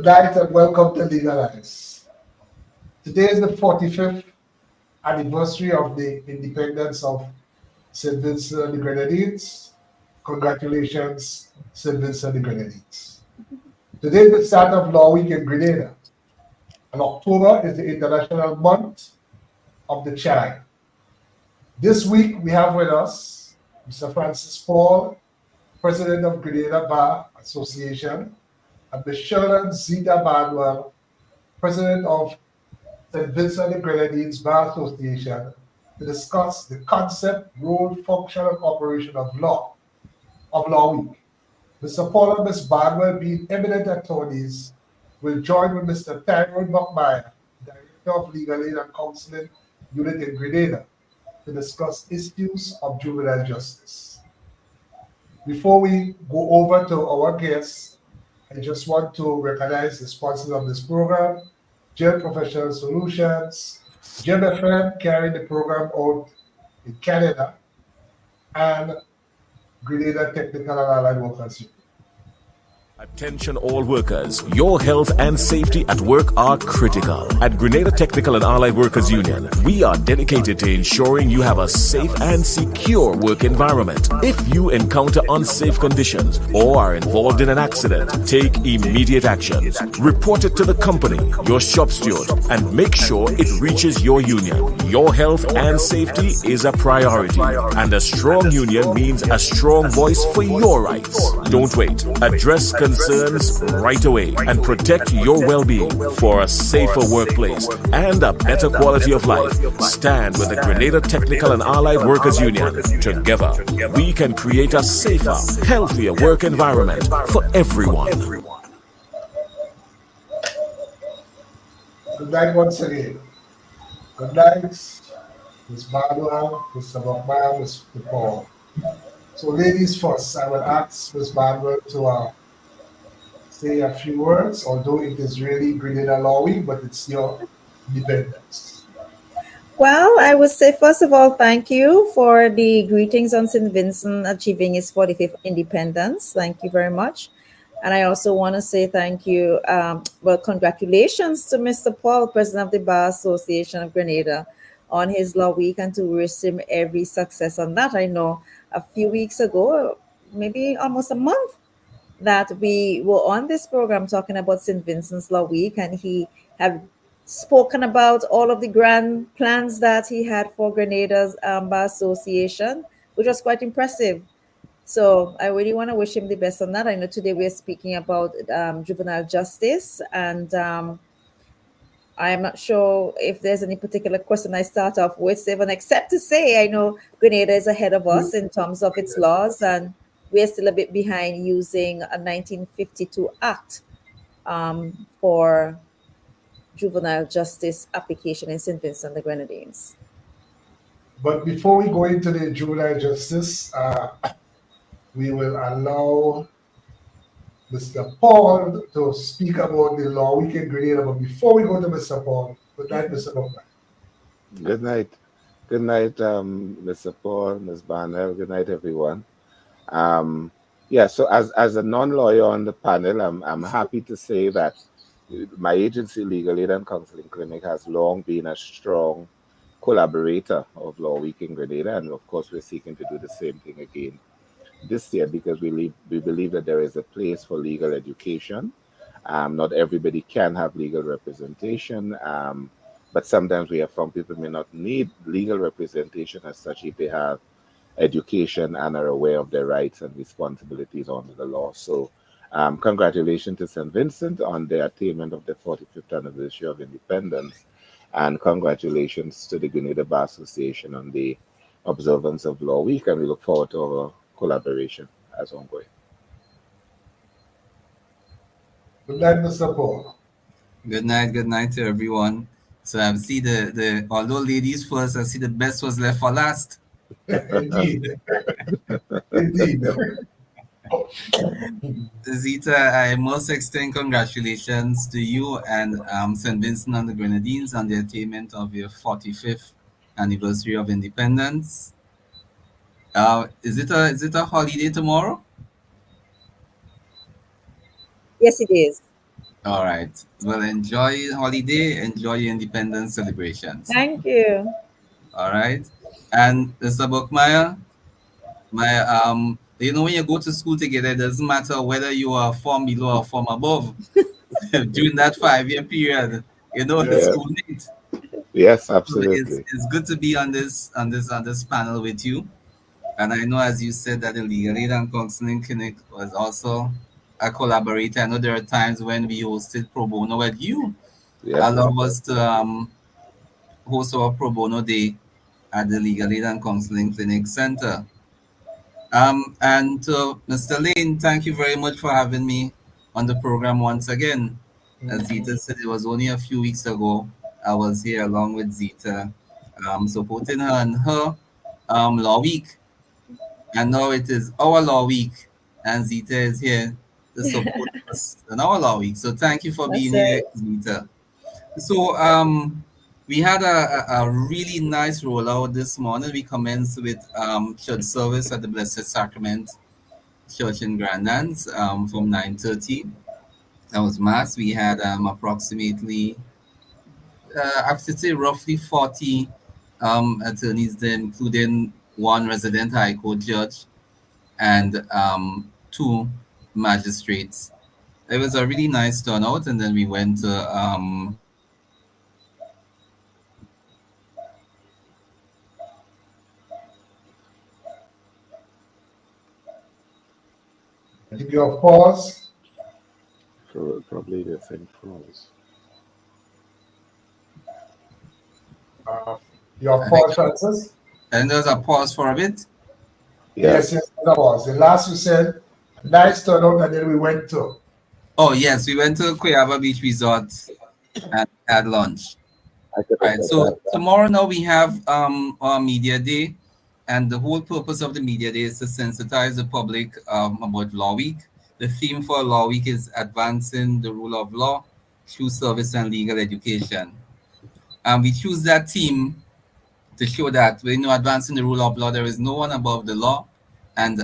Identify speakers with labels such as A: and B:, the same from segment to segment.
A: night and welcome to Legalize. Today is the 45th anniversary of the independence of St. Vincent and the Grenadines. Congratulations, St. Vincent and the Grenadines. Today is the start of Law Week in Grenada, and October is the International Month of the Child. This week we have with us Mr. Francis Paul, President of Grenada Bar Association, and Ms. Shirlan Zita Barnwell, President of St. Vincent and the Grenadines Bar Association, to discuss the concept, role, function, and operation of Law Week. Mr. Paul and Ms. Barnwell, being eminent attorneys, will join with Mr. Tyrone Buckmire, Director of Legal Aid and Counselling Unit in Grenada, to discuss issues of juvenile justice. Before we go over to our guests, I just want to recognize the sponsors of this program: Jail Professional Solutions, Jim FM carrying the program out in Canada, and Grenada Technical and Allied Workers Union.
B: Attention all workers, your health and safety at work are critical. At Grenada Technical and Allied Workers Union, we are dedicated to ensuring you have a safe and secure work environment. If you encounter unsafe conditions or are involved in an accident, take immediate action. Report it to the company, your shop steward, and make sure it reaches your union. Your health and safety is a priority, and a strong union means a strong voice for your rights. Don't wait. Address concerns right away and protect your well-being for a safer workplace and a better quality of life. Stand with the Grenada Technical and Allied Workers Union. Together, we can create a safer, healthier work environment for everyone.
A: Good night once again. Good night, Ms. Barnwell, Mr. Buckmire, Mr. Paul. So ladies first, I will ask Ms. Barnwell to say a few words, although it is really Grenada Law Week, but it's your independence.
C: Well, I would say, first of all, thank you for the greetings on St. Vincent achieving its 45th independence. Thank you very much. And I also want to say thank you, congratulations to Mr. Paul, President of the Bar Association of Grenada, on his Law Week, and to wish him every success on that. I know a few weeks ago, maybe almost a month, that we were on this program talking about St. Vincent's Law Week, and he had spoken about all of the grand plans that he had for Grenada's Bar Association, which was quite impressive. So I really want to wish him the best on that. I know today we're speaking about juvenile justice, and I'm not sure if there's any particular question I start off with, Stephen, except to say I know Grenada is ahead of us in terms of its laws, and we're still a bit behind using a 1952 Act for juvenile justice application in St. Vincent and the Grenadines.
A: But before we go into the juvenile justice, we will allow Mr. Paul to speak about the Law Week in Grenada. But before we go to Mr. Paul, good night, Mr. Buckman.
D: Good night. Good night, Mr. Paul, Ms. Barnwell. Good night, everyone. So as a non-lawyer on the panel, I'm happy to say that my agency, Legal Aid and Counselling Clinic, has long been a strong collaborator of Law Week in Grenada, and of course we're seeking to do the same thing again this year, because we believe that there is a place for legal education. Not everybody can have legal representation, but sometimes we have found people may not need legal representation as such if they have education and are aware of their rights and responsibilities under the law. So congratulations to St. Vincent on the attainment of the 45th anniversary of independence, and congratulations to the Grenada Bar Association on the observance of Law Week, and we look forward to our collaboration as ongoing.
A: Good night, Mr. Paul.
E: Good night to everyone. So I see the although ladies first, I see the best was left for last.
A: Indeed. Indeed.
E: Zita, I must extend congratulations to you and St. Vincent and the Grenadines on the attainment of your 45th anniversary of independence. Is it a holiday tomorrow?
C: Yes, it is.
E: All right. Well, enjoy your holiday, enjoy your independence celebrations.
C: Thank you.
E: All right. And Mr. Buckmire, when you go to school together, it doesn't matter whether you are form below or form above. During that 5 year period, the
A: Yes.
D: Yeah.
E: schoolmate.
D: Yes,
E: So it's
D: absolutely.
E: it's good to be on this panel with you. And I know, as you said, that the Legal Aid and Counseling Clinic was also a collaborator. I know there are times when we hosted pro bono with you.
D: Yeah.
E: Allow us to host our pro bono day at the Legal Aid and Counseling Clinic Center. And to Mr. Lane, thank you very much for having me on the program once again. As Zita said, it was only a few weeks ago. I was here along with Zita, supporting her in her law week. And now it is our law week, and Zita is here to support us in our law week. So thank you for
C: That's
E: being here,
C: it.
E: Zita. So we had a really nice rollout this morning. We commenced with church service at the Blessed Sacrament Church in Grenadines from 9:30. That was mass. We had approximately, I should say, roughly 40 attorneys there, including one resident High Court judge and two magistrates. It was a really nice turnout, and then we went to
A: I think your pause.
D: Probably the thing froze.
A: Uh, your
E: I think
A: pause, Francis.
E: and there was a pause for a bit.
D: Yeah.
A: Yes, yes, that was. The last you said, nice turnout, and then we went to.
E: Oh yes, we went to Cuyaba Beach Resort and had lunch.
D: I could
E: All
D: have
E: right.
D: said
E: So
D: that.
E: tomorrow now we have our media day, and the whole purpose of the media day is to sensitize the public about Law Week. The theme for Law Week is advancing the rule of law through service and legal education. And we choose that theme to show that when you advancing the rule of law, there is no one above the law, and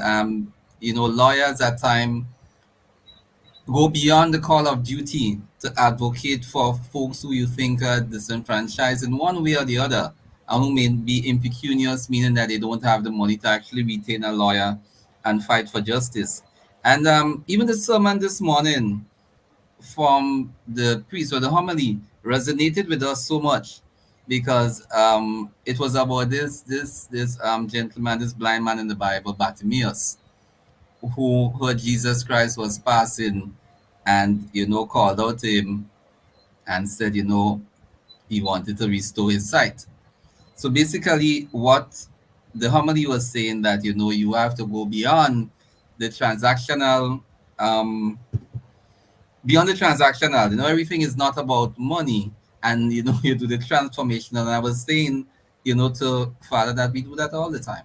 E: lawyers at time go beyond the call of duty to advocate for folks who you think are disenfranchised in one way or the other, and who may be impecunious, meaning that they don't have the money to actually retain a lawyer and fight for justice. And even the sermon this morning from the priest or the homily resonated with us so much because it was about this gentleman, this blind man in the Bible, Bartimaeus, who heard Jesus Christ was passing and called out to him and said he wanted to restore his sight. So basically what the homily was saying, that you have to go the transactional um beyond the transactional. Everything is not about money, and you do the transformational. And I was saying to Father that we do that all the time.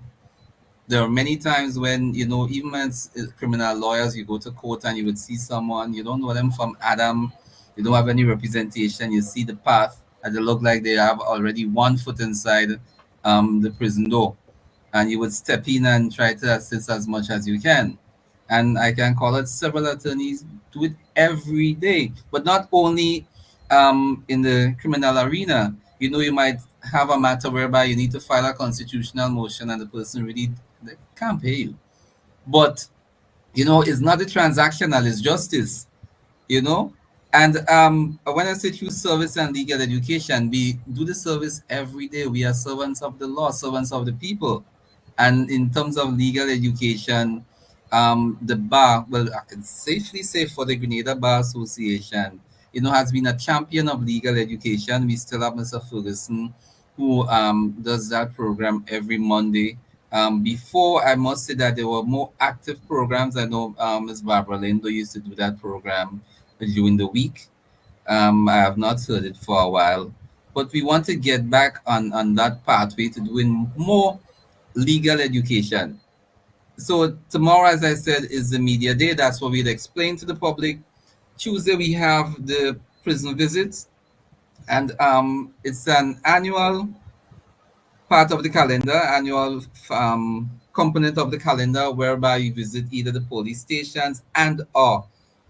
E: There are many times when even as criminal lawyers, you go to court and you would see someone, you don't know them from Adam, you don't have any representation, you see the path and they look like they have already one foot inside the prison door, and you would step in and try to assist as much as you can. And I can call it, several attorneys do it every day, but not only in the criminal arena. You might have a matter whereby you need to file a constitutional motion and the person really, they can't pay you. But it's not the transactional, it's justice, you know. And when I say through service and legal education, we do the service every day. We are servants of the law, servants of the people. And in terms of legal education, the bar, well, I can safely say for the Grenada Bar Association, has been a champion of legal education. We still have Mr. Ferguson, who does that program every Monday. Before, I must say that there were more active programs. I know Ms. Barbara Lindo used to do that program during the week. I have not heard it for a while, but we want to get back on that pathway to doing more legal education. So tomorrow, as I said, is the media day. That's what we'll explain to the public. Tuesday we have the prison visits, and it's an annual part of the calendar, annual component of the calendar, whereby you visit either the police stations and or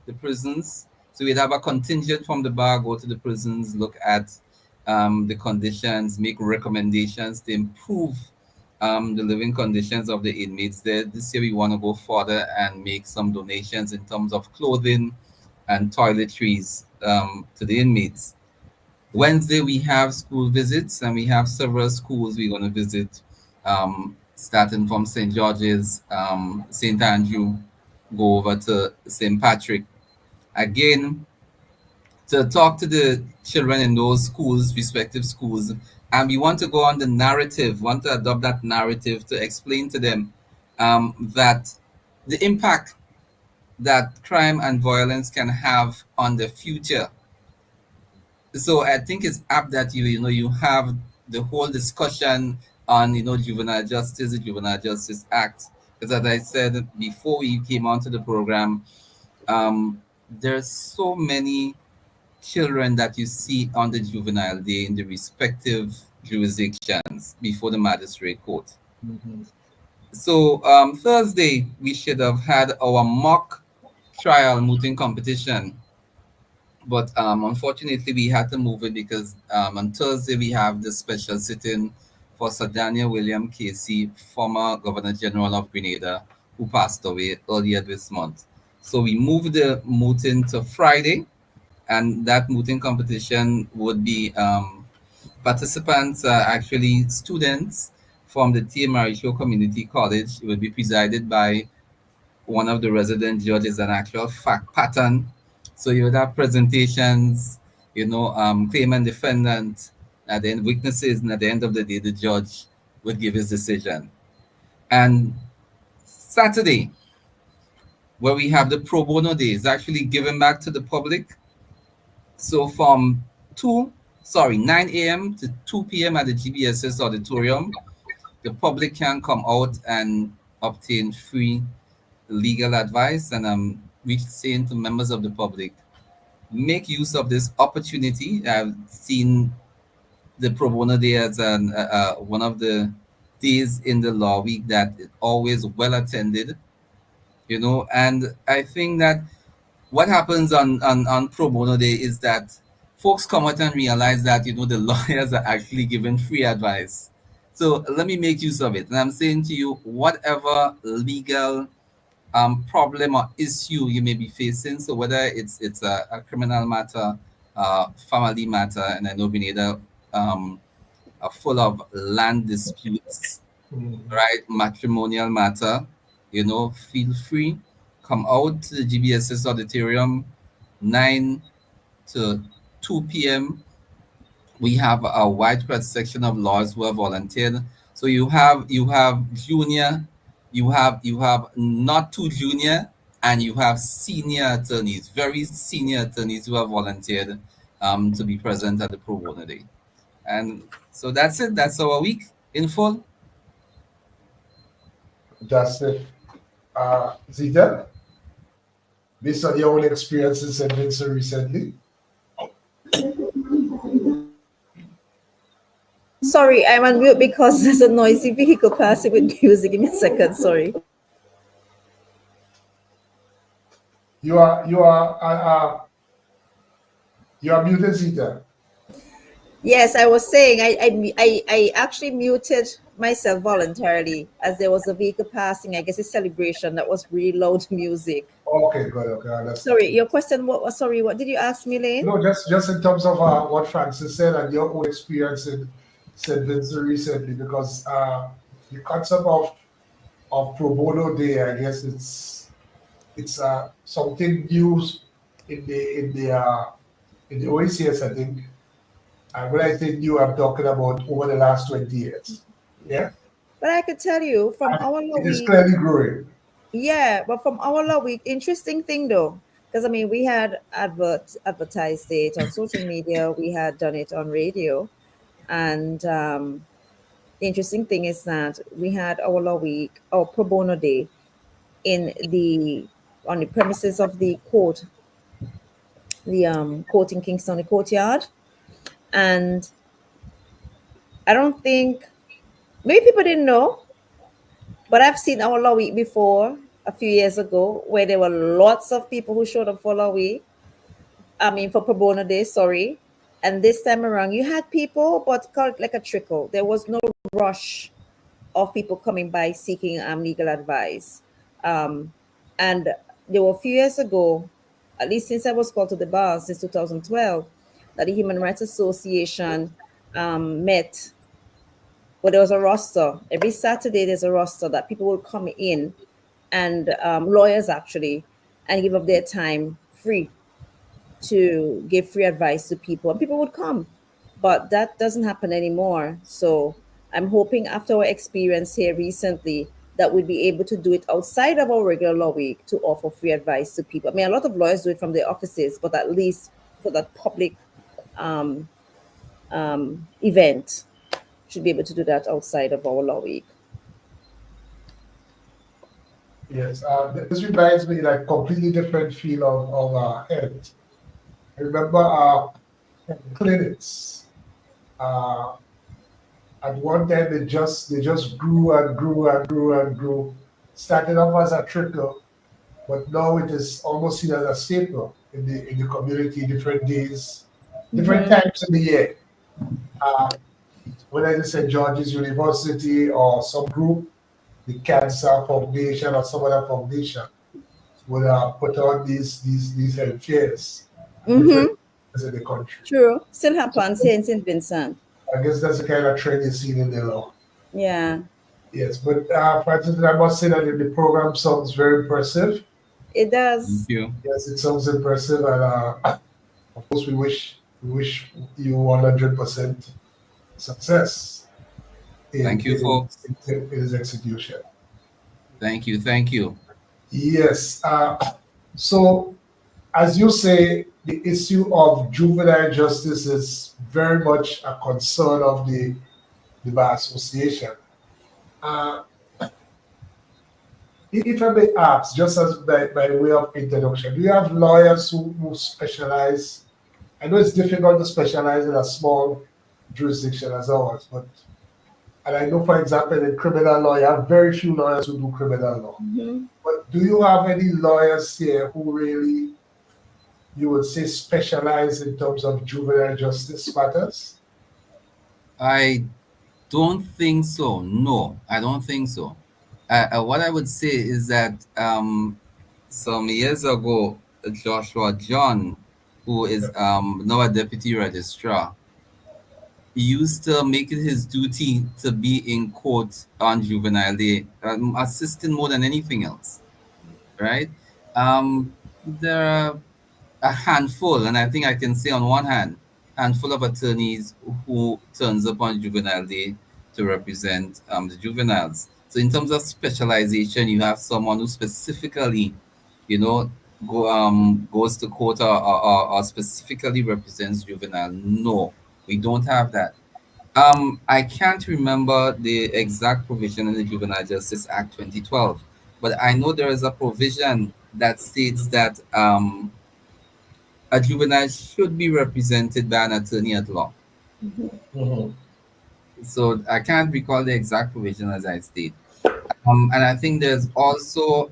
E: the prisons. So we'd have a contingent from the bar go to the prisons, look at the conditions, make recommendations to improve the living conditions of the inmates there. This year we want to go further and make some donations in terms of clothing and toiletries to the inmates. Wednesday we have school visits, and we have several schools we're going to visit, starting from St. George's, St. Andrew, go over to St. Patrick. Again, to talk to the children in those schools, respective schools, and we want to go on the narrative, want to adopt that narrative to explain to them that the impact that crime and violence can have on the future. So I think it's apt that you have the whole discussion on juvenile justice, the Juvenile Justice Act, because as I said before we came onto the program, there's so many children that you see on the juvenile day in the respective jurisdictions before the magistrate court.
A: Mhm.
E: So Thursday we should have had our mock trial mooting competition, but unfortunately we had to move it because on Thursday we have the special sitting for Sir Daniel William Casey, former Governor General of Grenada, who passed away earlier this month. So we moved the mooting to Friday, and that mooting competition would be participants are actually students from the T. Marisho Community College. It will be presided by one of the resident judges, an actual fact pattern. So you would have presentations, claimant, defendant, and then witnesses, and at the end of the day, the judge would give his decision. And Saturday, where we have the pro bono day, is actually given back to the public. So from 9 a.m. to 2 p.m. at the GBSS auditorium, the public can come out and obtain free legal advice. And I'm saying to members of the public, make use of this opportunity. I've seen the pro bono day as one of the days in the law week that is always well attended, and I think that what happens on pro bono day is that folks come out and realize that the lawyers are actually giving free advice. So let me make use of it, and I'm saying to you, whatever legal problem or issue you may be facing, so whether it's a criminal matter, family matter, and I know Grenada are full of land disputes, right, matrimonial matter, feel free, come out to the GBSS auditorium, 9 to 2 p.m. We have a wide cross section of lawyers who have volunteered. So you have junior, you have not too junior, and you have senior attorneys, very senior attorneys who have volunteered to be present at the pro bono day. And so that's it. That's our week in full.
A: Joseph Zita, based on your own experiences in Vincent recently.
C: Sorry, I'm on mute because there's a noisy vehicle passing with music. Give me a second, sorry.
A: You are muted, Zita.
C: Yes, I was saying I actually muted myself voluntarily as there was a vehicle passing. I guess a celebration that was really loud music.
A: Okay, good. Okay,
C: sorry, your question. What did you ask me, Layne?
A: No, just in terms of what Francis said and your own experience in St. Vincent recently, because the concept of pro bono day, I guess it's something new in the OACS, I think. And when I say new, I'm talking about over the last 20 years. Yeah.
C: But I could tell you from our law
A: week, it is
C: week,
A: clearly growing.
C: Yeah, but from our law week, interesting thing though, because I mean we had advertised it on social media, we had done it on radio, and the interesting thing is that we had our law week, our pro bono day, on the premises of the court, the court in Kingston, the courtyard. And I don't think, maybe people didn't know, but I've seen our law week before a few years ago where there were lots of people who showed up for law week. I mean, for pro bono day, sorry. And this time around, you had people, but called like a trickle. There was no rush of people coming by seeking legal advice. And there were a few years ago, at least since I was called to the bar since 2012, that the Human Rights Association met. Well, there was a roster. Every Saturday, there's a roster that people will come in and lawyers actually, and give up their time free to give free advice to people, and people would come. But that doesn't happen anymore. So I'm hoping after our experience here recently that we'll be able to do it outside of our regular law week to offer free advice to people. I mean, a lot of lawyers do it from their offices, but at least for that public event, should be able to do that outside of our law week.
A: Yes, this reminds me like completely different feel of health. I remember clinics. At one time, they just grew and grew and grew and grew. Started off as a trickle, but now it is almost seen as a staple in the community. Different days, different times in the year. Uh, whether it's St. George's University or some group, the Cancer Foundation or some other foundation would put on these health fairs in different places in the country.
C: True. Still happens here in St. Vincent.
A: I guess that's the kind of trend you see in the law.
C: Yeah,
A: Yes, but Francis, I must say that the program sounds very impressive.
C: it does.
E: Thank you.
A: Yes, it sounds impressive, and of course, we wish you 100% success
E: Thank you, folks.
A: in his execution.
E: Thank you. Thank you.
A: Yes. So, as you say, the issue of juvenile justice is very much a concern of the Bar Association. Uh, if I may ask, just as by way of introduction, do you have lawyers who specialize? I know it's difficult to specialize in a small jurisdiction as ours, but and I know, for example, in criminal law, you have very few lawyers who do criminal law. But do you have any lawyers here who really, you would say, specialize in terms of juvenile justice matters?
E: I don't think so. No, I don't think so. What I would say is that some years ago, Joshua John, who is now a deputy registrar, he used to make it his duty to be in court on juvenile day, assisting more than anything else, right? There are a handful, and I think I can say on one hand, handful of attorneys who turns up on juvenile day to represent the juveniles. So in terms of specialization, you have someone who specifically, you know, goes to court or specifically represents juvenile. No, we don't have that. I can't remember the exact provision in the Juvenile Justice Act 2012, but I know there is a provision that states that a juvenile should be represented by an attorney at law.
A: Mhm.
E: So I can't recall the exact provision as I state. And I think there's also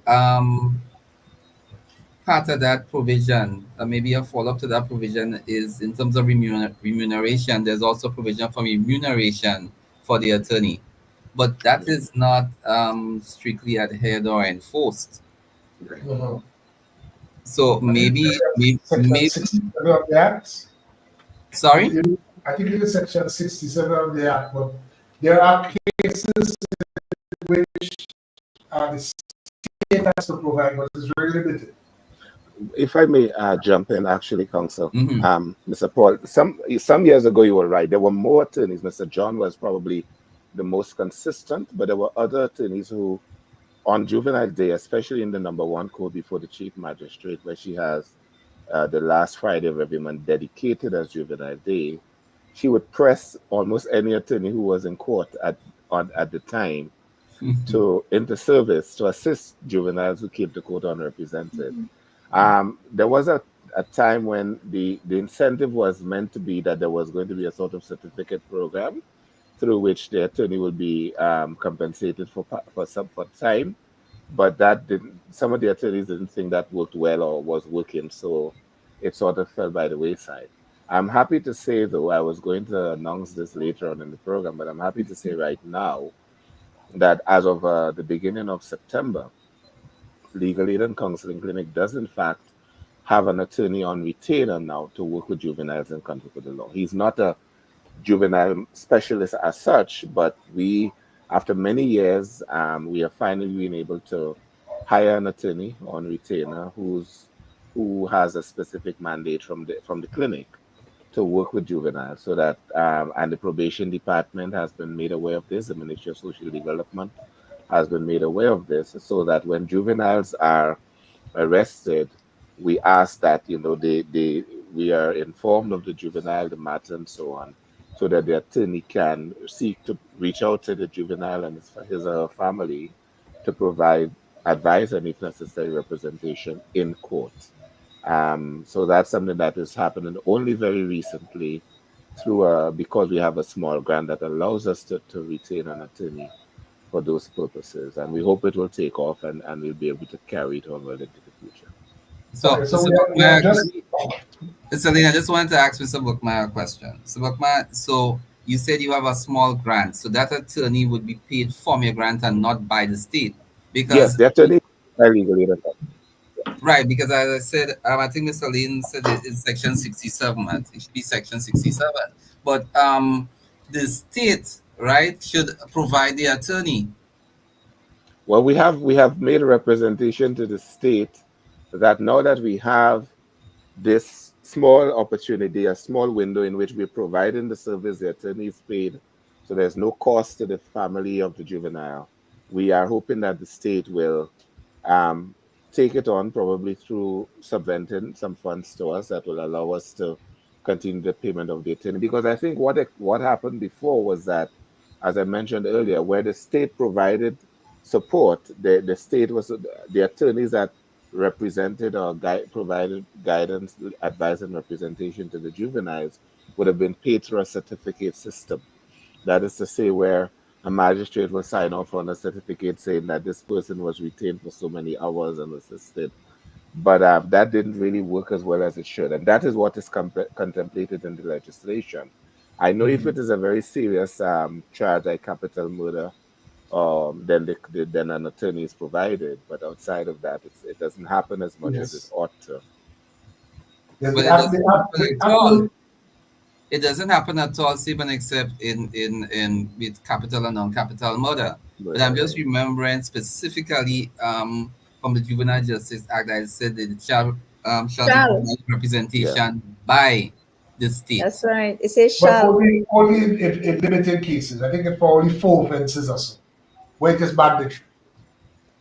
E: part of that provision, maybe a follow-up to that provision is in terms of remuneration, there's also provision for remuneration for the attorney. But that is not strictly adhered or enforced.
A: Mhm.
E: So maybe,
A: Section
E: maybe
A: 67 of the Act.
E: sorry?
A: I think it is Section 67 of the Act, but there are cases in which the state has to provide, but it's very limited.
D: If I may jump in, actually, Counsel,
E: Mhm.
D: Mr. Paul, some years ago you were right. There were more attorneys. Mr. John was probably the most consistent, but there were other attorneys who, on juvenile day, especially in the #1 court before the chief magistrate, where she has the last Friday of every month dedicated as juvenile day, she would press almost any attorney who was in court at the time to into service to assist juveniles who came to court unrepresented. There was a time when the incentive was meant to be that there was going to be a sort of certificate program through which the attorney will be compensated for time, but that didn't. Some of the attorneys didn't think that worked well or was working, so it sort of fell by the wayside. I'm happy to say, though, I was going to announce this later on in the program, but I'm happy to say right now that as of the beginning of September, Legal Aid and Counseling Clinic does, in fact, have an attorney on retainer now to work with juveniles in conflict with the law. He's not a juvenile specialist as such, but we, after many years, we have finally been able to hire an attorney on retainer who has a specific mandate from the clinic to work with juveniles, so that and the probation department has been made aware of this. The Ministry of Social Development has been made aware of this, so that when juveniles are arrested, we ask that we are informed of the juvenile, the matter, and so on, so that the attorney can seek to reach out to the juvenile and his or her family to provide advice and, if necessary, representation in court. So that's something that is happening only very recently through because we have a small grant that allows us to retain an attorney for those purposes, and we hope it will take off and we'll be able to carry it on well into the future.
E: So,
A: Okay, so
E: Mr.
A: we are
E: Buckmire,
A: just
E: Mr. Layne, I just wanted to ask Mr. Buckmire a question. Mr. Buckmire, so you said you have a small grant, so that attorney would be paid from your grant and not by the state,
D: Yes,
E: because
D: the attorney is legally.
E: right, because as I said, I think Mr. Layne said it in section 67. I think it should be section 67. But the state, right, should provide the attorney.
D: Well, we have made a representation to the state that now that we have this small opportunity, a small window in which we're providing the service, the attorney is paid, so there's no cost to the family of the juvenile. We are hoping that the state will um, take it on, probably through subventing some funds to us that will allow us to continue the payment of the attorney. Because I think what happened before was that, as I mentioned earlier, where the state provided support, the state was the attorneys that represented or provided guidance, advice, and representation to the juveniles would have been paid through a certificate system. That is to say, where a magistrate will sign off on a certificate saying that this person was retained for so many hours and assisted. But that didn't really work as well as it should. And that is what is contemplated in the legislation. I know if it is a very serious charge like capital murder, then an attorney is provided. But outside of that, it doesn't happen as much as it
A: yes.
D: ought to.
A: Yes,
E: But
A: the
E: it
A: act,
E: doesn't
A: the act,
E: happen
A: the
E: at all.
A: act,
E: It doesn't happen at all, even except in with capital and non-capital murder. But I'm just remembering specifically from the Juvenile Justice Act, I said that the child shall be
C: Shall.
E: provided
D: Yeah.
E: representation by the
C: That's
E: state.
C: right. It says
A: but
C: shall.
A: only in limited cases. I think it's for only 4 offenses or so, where it is mandatory.
C: It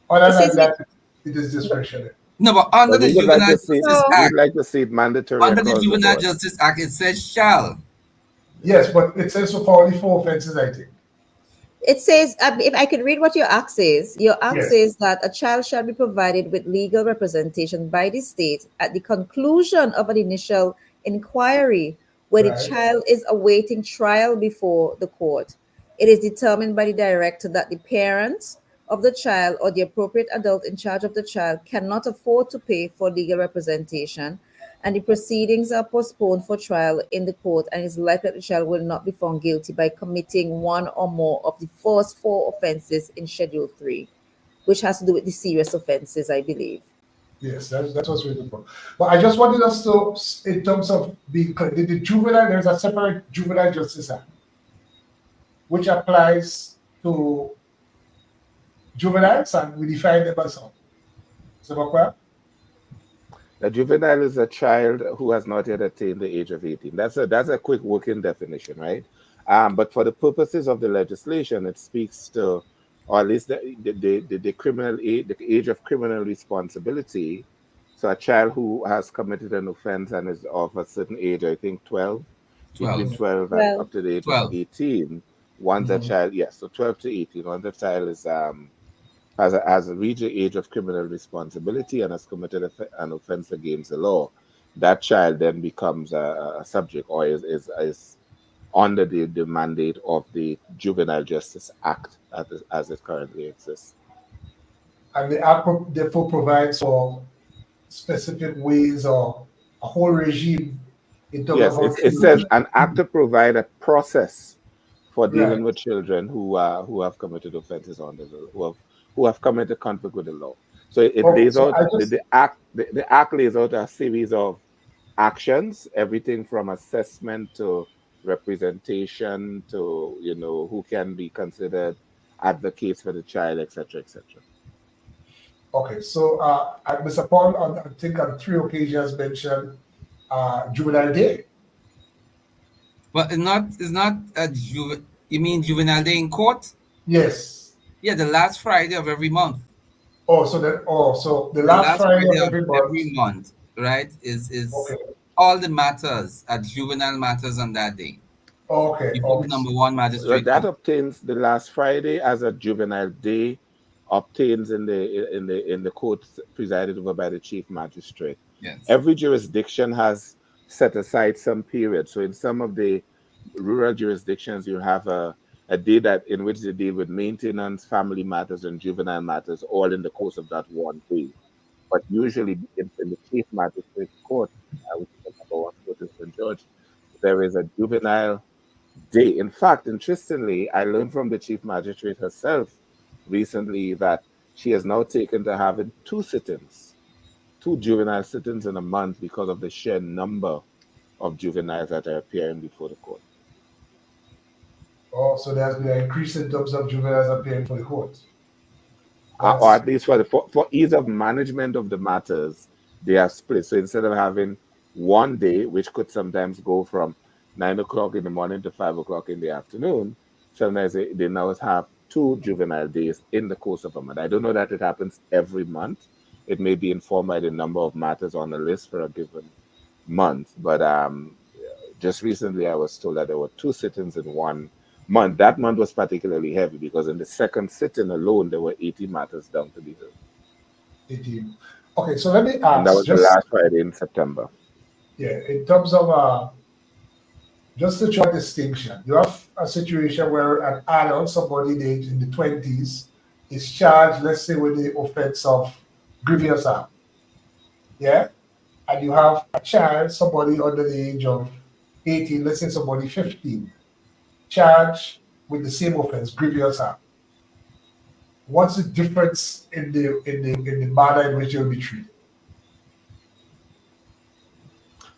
A: Other
C: says
A: than that, it is discretionary.
E: No, but under
D: But
E: the
D: we would like
E: Juvenile
D: to see
E: Justice
C: so.
D: we'd
E: Act,
D: like to see it mandatory
E: under the
D: across the
E: Juvenile
D: board.
E: Justice Act, it says shall.
A: Yes, but it says so for only 4 offenses, I think.
C: It says, if I could read what your act
A: Yes,
C: says that a child shall be provided with legal representation by the state at the conclusion of an initial inquiry where the
A: right.
C: child is awaiting trial before the court. It is determined by the director that the parents of the child or the appropriate adult in charge of the child cannot afford to pay for legal representation, and the proceedings are postponed for trial in the court, and it is likely that the child will not be found guilty by committing one or more of the first 4 offenses in Schedule 3, which has to do with the serious offenses, I believe.
A: Yes, that's what's really important. But I just wanted us to, in terms of being clear, the juvenile, there's a separate Juvenile Justice Act, which applies to juveniles, and we define them as so. So,
D: A juvenile is a child who has not yet attained the age of 18. That's a quick working definition, right? But for the purposes of the legislation, it speaks to, or at least the criminal age, the age of criminal responsibility. So a child who has committed an offense and is of a certain age, I think 12, between
E: 12.
D: 12 and
C: Well,
D: up to the age of
E: 12.
D: 18. Once a
A: Mhm.
D: child, yes, so 12 to 18, once a child is has reached the age of criminal responsibility and has committed an offense against the law, that child then becomes a subject, or is under the mandate of the Juvenile Justice Act as it currently exists.
A: And the act therefore provides for specific ways or a whole regime in terms of
D: Yes,
A: how
D: it says
A: children.
D: an act to provide a process for
A: Right.
D: dealing with children who have committed offenses under the who have come into conflict with the law. So it
A: Okay,
D: lays
A: so
D: out
A: I just
D: the act lays out a series of actions, everything from assessment to representation to who can be considered advocates for the child, etc., etc.
A: okay. So Mr. Paul, I think on 3 occasions mentioned Juvenile Day.
E: Well, it's not you mean juvenile day in court?
A: Yes.
E: Yeah, the last Friday of every month.
A: So the
E: The
A: last
E: last
A: Friday
E: Friday
A: of
E: of
A: every
E: every
A: month.
E: month, right? Is
A: Okay.
E: all the matters at juvenile matters on that day
A: Okay.
E: before the
A: Okay.
E: number one
D: Well,
E: magistrate
D: that
E: comes.
D: obtains the last Friday as a juvenile day, obtains in the court presided over by the chief magistrate.
E: Yes.
D: Every jurisdiction has set aside some period. So in some of the rural jurisdictions, you have a day that in which they deal with maintenance, family matters, and juvenile matters, all in the course of that one day. But usually in the chief magistrate's court, which is the number one court in St. George, there is a juvenile day. In fact, interestingly, I learned from the chief magistrate herself recently that she has now taken to having two sittings, two juvenile sittings in a month because of the sheer number of juveniles that are appearing before the court.
A: Oh, so there's been an increase in terms of juveniles appearing for the court.
D: Or
A: That's
D: at least for ease of management of the matters, they are split. So instead of having one day, which could sometimes go from 9 o'clock in the morning to 5 o'clock in the afternoon, sometimes they now have two juvenile days in the course of a month. I don't know that it happens every month. It may be informed by the number of matters on the list for a given month. But just recently, I was told that there were two sittings in one month. That month was particularly heavy because in the second sitting alone, there were 80 matters down to be heard.
A: 18. Okay, so let me
D: And that
A: ask
D: was the
A: just,
D: last Friday in September.
A: yeah, in terms of just to draw a distinction, you have a situation where an adult, somebody in the 20s, is charged, let's say, with the offense of grievous harm. Yeah? And you have a child, somebody under the age of 18, let's say somebody 15, charged with the same offense, grievous harm. What's the difference in the manner in which you'll be treated?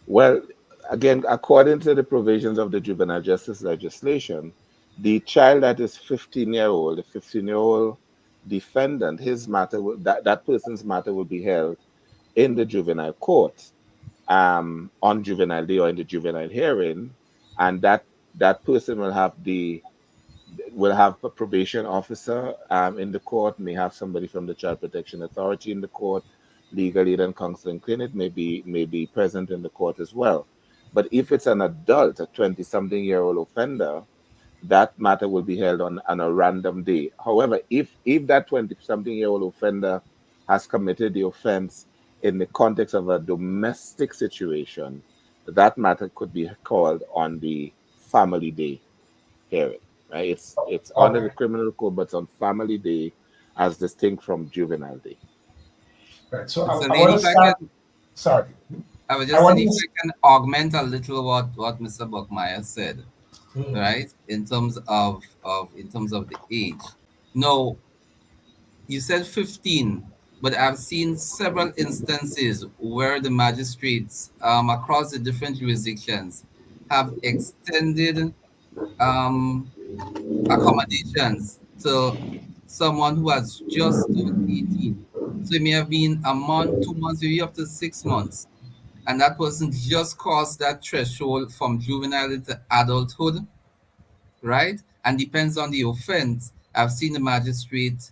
D: Well, again, according to the provisions of the juvenile justice legislation, the child that is 15-year-old, the 15-year-old defendant, his matter, that person's matter will be held in the juvenile court on juvenile day or in the juvenile hearing, and that person will have a probation officer in the court, may have somebody from the Child Protection Authority in the court, legal aid and counseling clinic may be present in the court as well. But if it's an adult, a 20-something-year-old offender, that matter will be held on a random day. However, if that 20-something-year-old offender has committed the offense in the context of a domestic situation, that matter could be called on the family day hearing. Right? It's under
A: Okay,
D: the criminal code, but it's on family day as distinct from juvenile day.
A: right. So
E: So,
A: I
E: Lane,
A: want to
E: if I
A: start.
E: can,
A: Sorry,
E: I was
A: I
E: just
A: want
E: saying, if
A: to.
E: I can augment a little what Mr. Buckmire said,
A: Mm,
E: right? In terms of the age. No, you said 15, but I've seen several instances where the magistrates across the different jurisdictions have extended um, accommodations to someone who has just turned 18. So it may have been a month, 2 months, maybe up to 6 months. And that person just crossed that threshold from juvenile into adulthood, right? And depends on the offense. I've seen the magistrate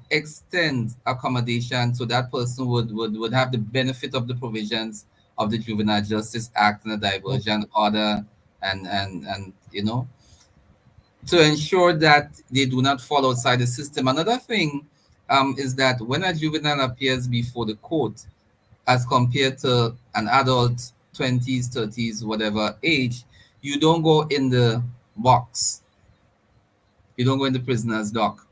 E: extend accommodation so that person would have the benefit of the provisions of the Juvenile Justice Act and the
A: mm,
E: diversion order, and to ensure that they do not fall outside the system. Another thing is that when a juvenile appears before the court, as compared to an adult, 20s, 30s, whatever age, you don't go in the box. You don't go in the prisoner's dock.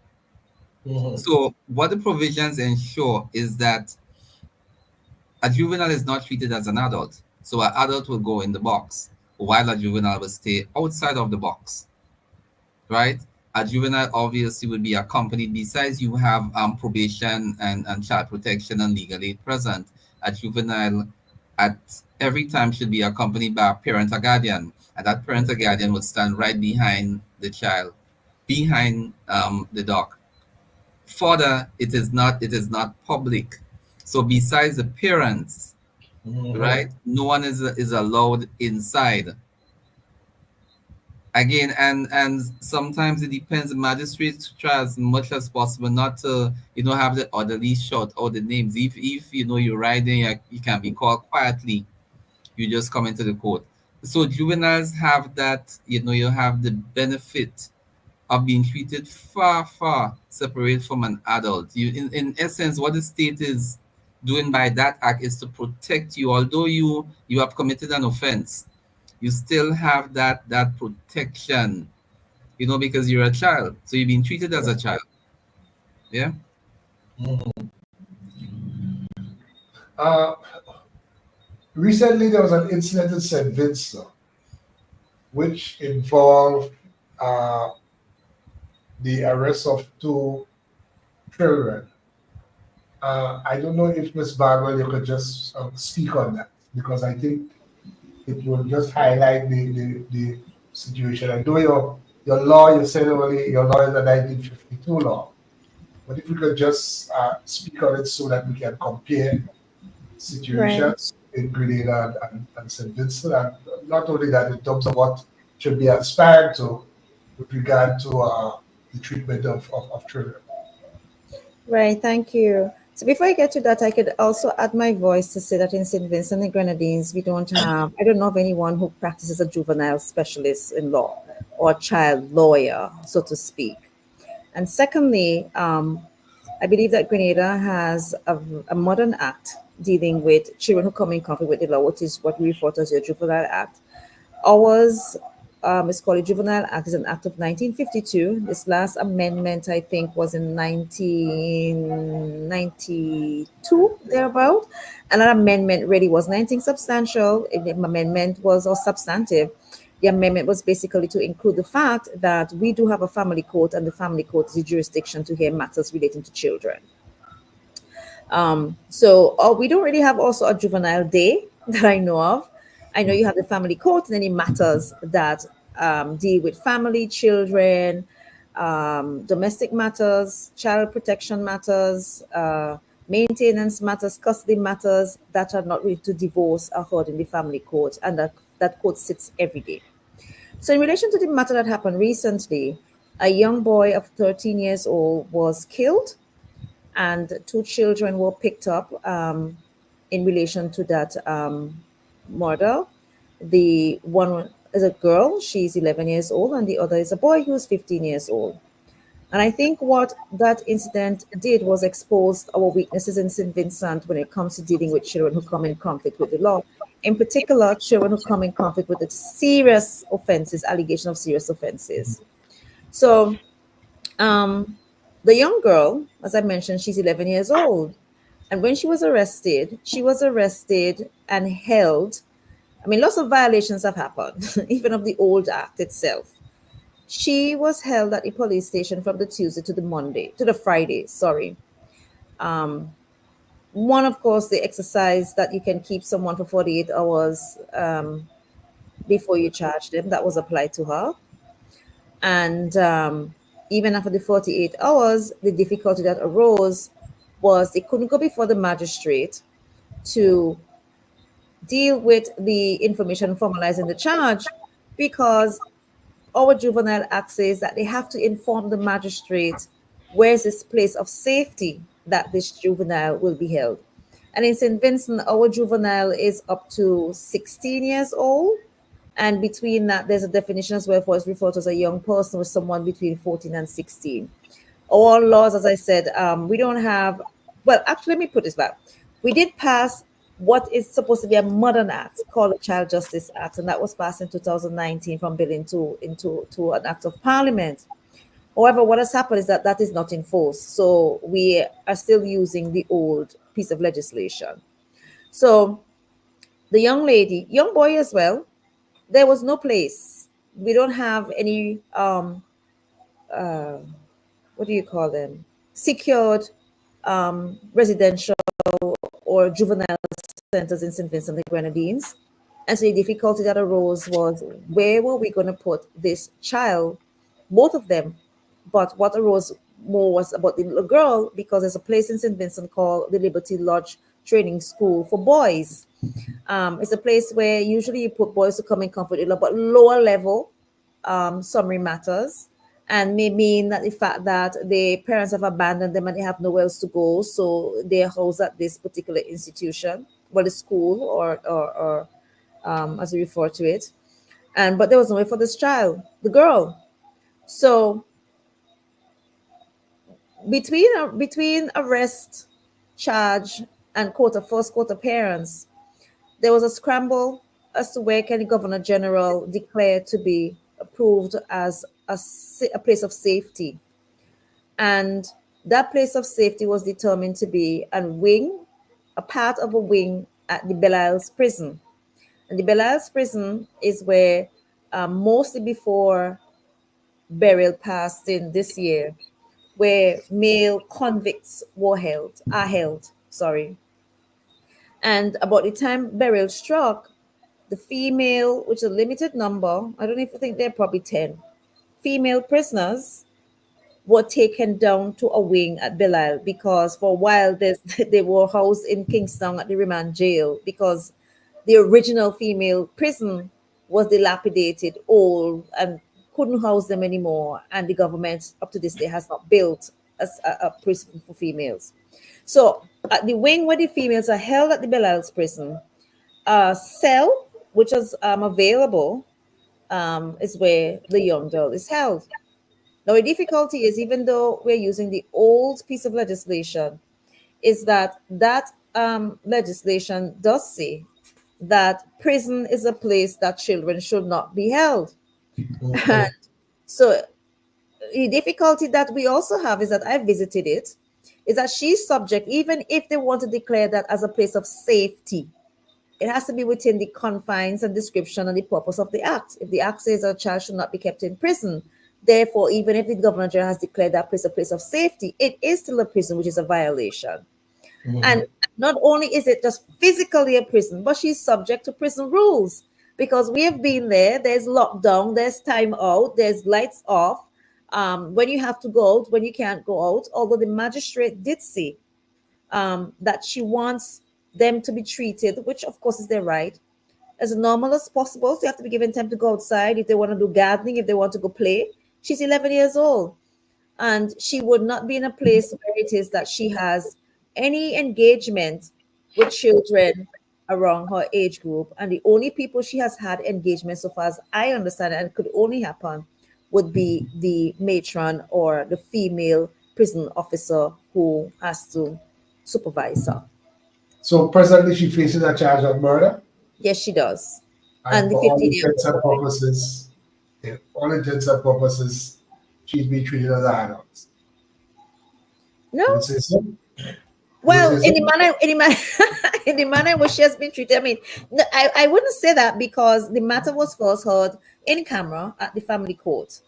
A: mhm.
E: So what the provisions ensure is that a juvenile is not treated as an adult. So an adult will go in the box, while a juvenile will stay outside of the box, right? A juvenile obviously would be accompanied. Besides, you have probation and child protection and legal aid present. A juvenile at every time should be accompanied by a parent or guardian, and that parent or guardian would stand right behind the child, behind the dog. Further, it is not public. So besides the parents, right, no one is allowed inside. Again, and sometimes it depends. The magistrates try as much as possible not to have the orderly shout out the names. If you're riding, you can be called quietly. You just come into the court. So juveniles have that. You have the benefit of being treated far, far separate from an adult. In essence, what the state is doing by that act is to protect you. Although you have committed an offense, you still have that protection, because you're a child. So you're being treated as a child. Yeah.
A: Recently, there was an incident in St. Vincent which involved the arrest of two children. I don't know if Ms. Barnwell, you could just speak on that, because I think it will just highlight the situation. And though your law, you said earlier, your law is a 1952 law, but if we could just speak on it so that we can compare situations in Grenada and St. Vincent, and not only that, in terms of what should be aspired to with regard to the treatment of children.
C: Right, thank you. So before I get to that, I could also add my voice to say that in St. Vincent and Grenadines, I don't know of anyone who practices a juvenile specialist in law or a child lawyer, so to speak. And secondly, I believe that Grenada has a modern act dealing with children who come in conflict with the law, which is what we refer to as your Juvenile Act. Ours is called a Juvenile Act. It's an act of 1952. This last amendment, I think, was in 1992, thereabout. And that amendment really was nothing substantial. The amendment was or substantive. The amendment was basically to include the fact that we do have a family court, and the family court is the jurisdiction to hear matters relating to children. We don't really have also a juvenile day that I know of. I know you have the family court and any matters that deal with family, children, domestic matters, child protection matters, maintenance matters, custody matters that are not related to divorce are heard in the family court, and that court sits every day. So in relation to the matter that happened recently, a young boy of 13 years old was killed, and two children were picked up in relation to that murder. The one is a girl, she's 11 years old, and the other is a boy who's 15 years old. And I think what that incident did was expose our weaknesses in St. Vincent when it comes to dealing with children who come in conflict with the law. In particular, children who come in conflict with the serious offenses, allegation of serious offenses. So the young girl, as I mentioned, she's 11 years old. And when she was arrested and held. I mean, lots of violations have happened, even of the old act itself. She was held at the police station from the Tuesday to the Friday, sorry. One, of course, the exercise that you can keep someone for 48 hours before you charge them, that was applied to her. And even after the 48 hours, the difficulty that arose was they couldn't go before the magistrate to deal with the information formalizing the charge, because our Juvenile Act says that they have to inform the magistrate where's this place of safety that this juvenile will be held. And in St. Vincent, our juvenile is up to 16 years old. And between that, there's a definition as well for what's referred to as a young person, with someone between 14 and 16. Our laws, as I said, we don't have, well, actually, let me put this back. We did pass what is supposed to be a modern act called the Child Justice Act, and that was passed in 2019 from bill into an act of parliament. However, what has happened is that is not enforced. So we are still using the old piece of legislation. So The young lady, young boy as well, there was no place. We don't have any what do you call them? Secured residential or juvenile centers in St. Vincent and the Grenadines. And so the difficulty that arose was, where were we going to put this child? Both of them. But what arose more was about the little girl, because there's a place in St. Vincent called the Liberty Lodge Training School for boys. It's a place where usually you put boys to come in comfort, but lower level summary matters, and may mean that the fact that the parents have abandoned them and they have nowhere else to go, so they're housed at this particular institution, well, the school, or as we refer to it. And but there was no way for this child, the girl. So between arrest, charge, and first court appearance, there was a scramble as to where can the Governor General declare to be approved as a place of safety. And that place of safety was determined to be a part of a wing at the Belle-Isles prison. And the Belle-Isles prison is where, mostly before burial passed in this year, where male convicts are held. And about the time burial struck, the female, which is a limited number, I don't even think they're probably 10, female prisoners were taken down to a wing at Belle-Isle, because for a while they were housed in Kingston at the remand jail, because the original female prison was dilapidated, old, and couldn't house them anymore. And the government up to this day has not built a prison for females. So at the wing where the females are held at the Belle-Isles prison, a cell which is available is where the young girl is held. Now, the difficulty is, even though we're using the old piece of legislation, is that legislation does say that prison is a place that children should not be held. Okay. And so the difficulty that we also have is that I visited it, is that she's subject, even if they want to declare that as a place of safety, it has to be within the confines and description and the purpose of the act. If the act says a child should not be kept in prison, therefore, even if the Governor General has declared that place a place of safety, it is still a prison, which is a violation. Mm-hmm. And not only is it just physically a prison, but she's subject to prison rules, because we have been there. There's lockdown, there's time out, there's lights off, when you have to go out, when you can't go out. Although the magistrate did say that she wants them to be treated, which of course is their right, as normal as possible. So you have to be given time to go outside if they want to do gardening, if they want to go play. She's 11 years old, and she would not be in a place where it is that she has any engagement with children around her age group. And the only people she has had engagement, so far as I understand it, and it could only happen, would be the matron or the female prison officer who has to supervise her. So
A: presently she faces a charge of murder?
C: Yes, she does.
A: And for all intents and purposes, all intents and purposes, she's being treated as an adult.
C: No. So? Well, in the manner in which she has been treated, I mean, I wouldn't say that, because the matter was first heard in camera at the family court,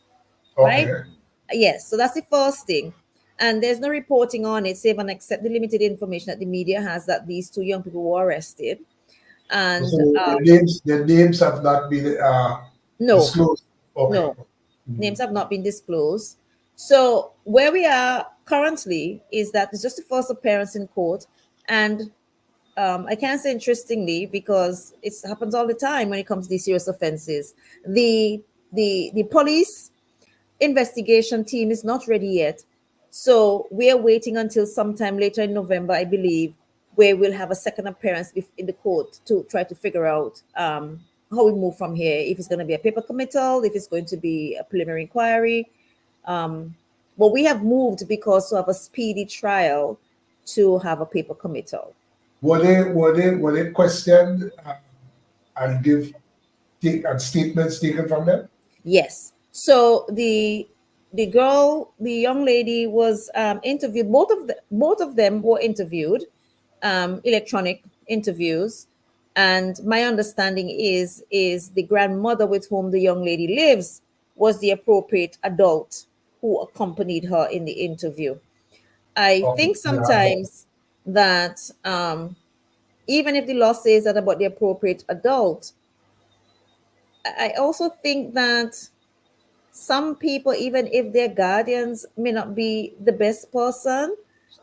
C: right? Yes, so that's the first thing. And there's no reporting on it, save and except the limited information that the media has that these two young people were arrested. And
A: so the names have not been disclosed. Okay.
C: No, names have not been disclosed. So where we are currently is that it's just the first appearance in court. And I can't say interestingly, because it happens all the time when it comes to these serious offenses. The police investigation team is not ready yet. So we are waiting until sometime later in November, I believe, where we'll have a second appearance in the court to try to figure out how we move from here. If it's going to be a paper committal, if it's going to be a preliminary inquiry. But we have moved because to have a speedy trial to have a paper committal.
A: Were they questioned and take statements taken from them?
C: Yes. So the young lady was interviewed. Both of them were interviewed, electronic interviews, And my understanding is the grandmother with whom the young lady lives was the appropriate adult who accompanied her in the interview. I
A: Okay.
C: think sometimes that even if the law says that about the appropriate adult, I also think that some people, even if their guardians may not be the best person,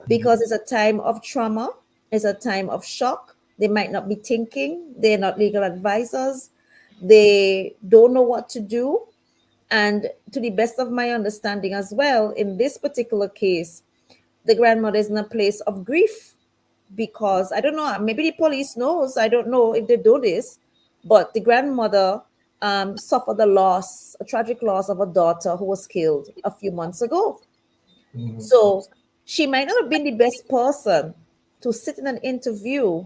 C: because it's a time of trauma, it's a time of shock, they might not be thinking, they're not legal advisors, they don't know what to do. And to the best of my understanding as well, in this particular case, the grandmother is in a place of grief because I don't know, maybe the police knows, I don't know if they do this, but the grandmother suffered a tragic loss of a daughter who was killed a few months ago. So she might not have been the best person to sit in an interview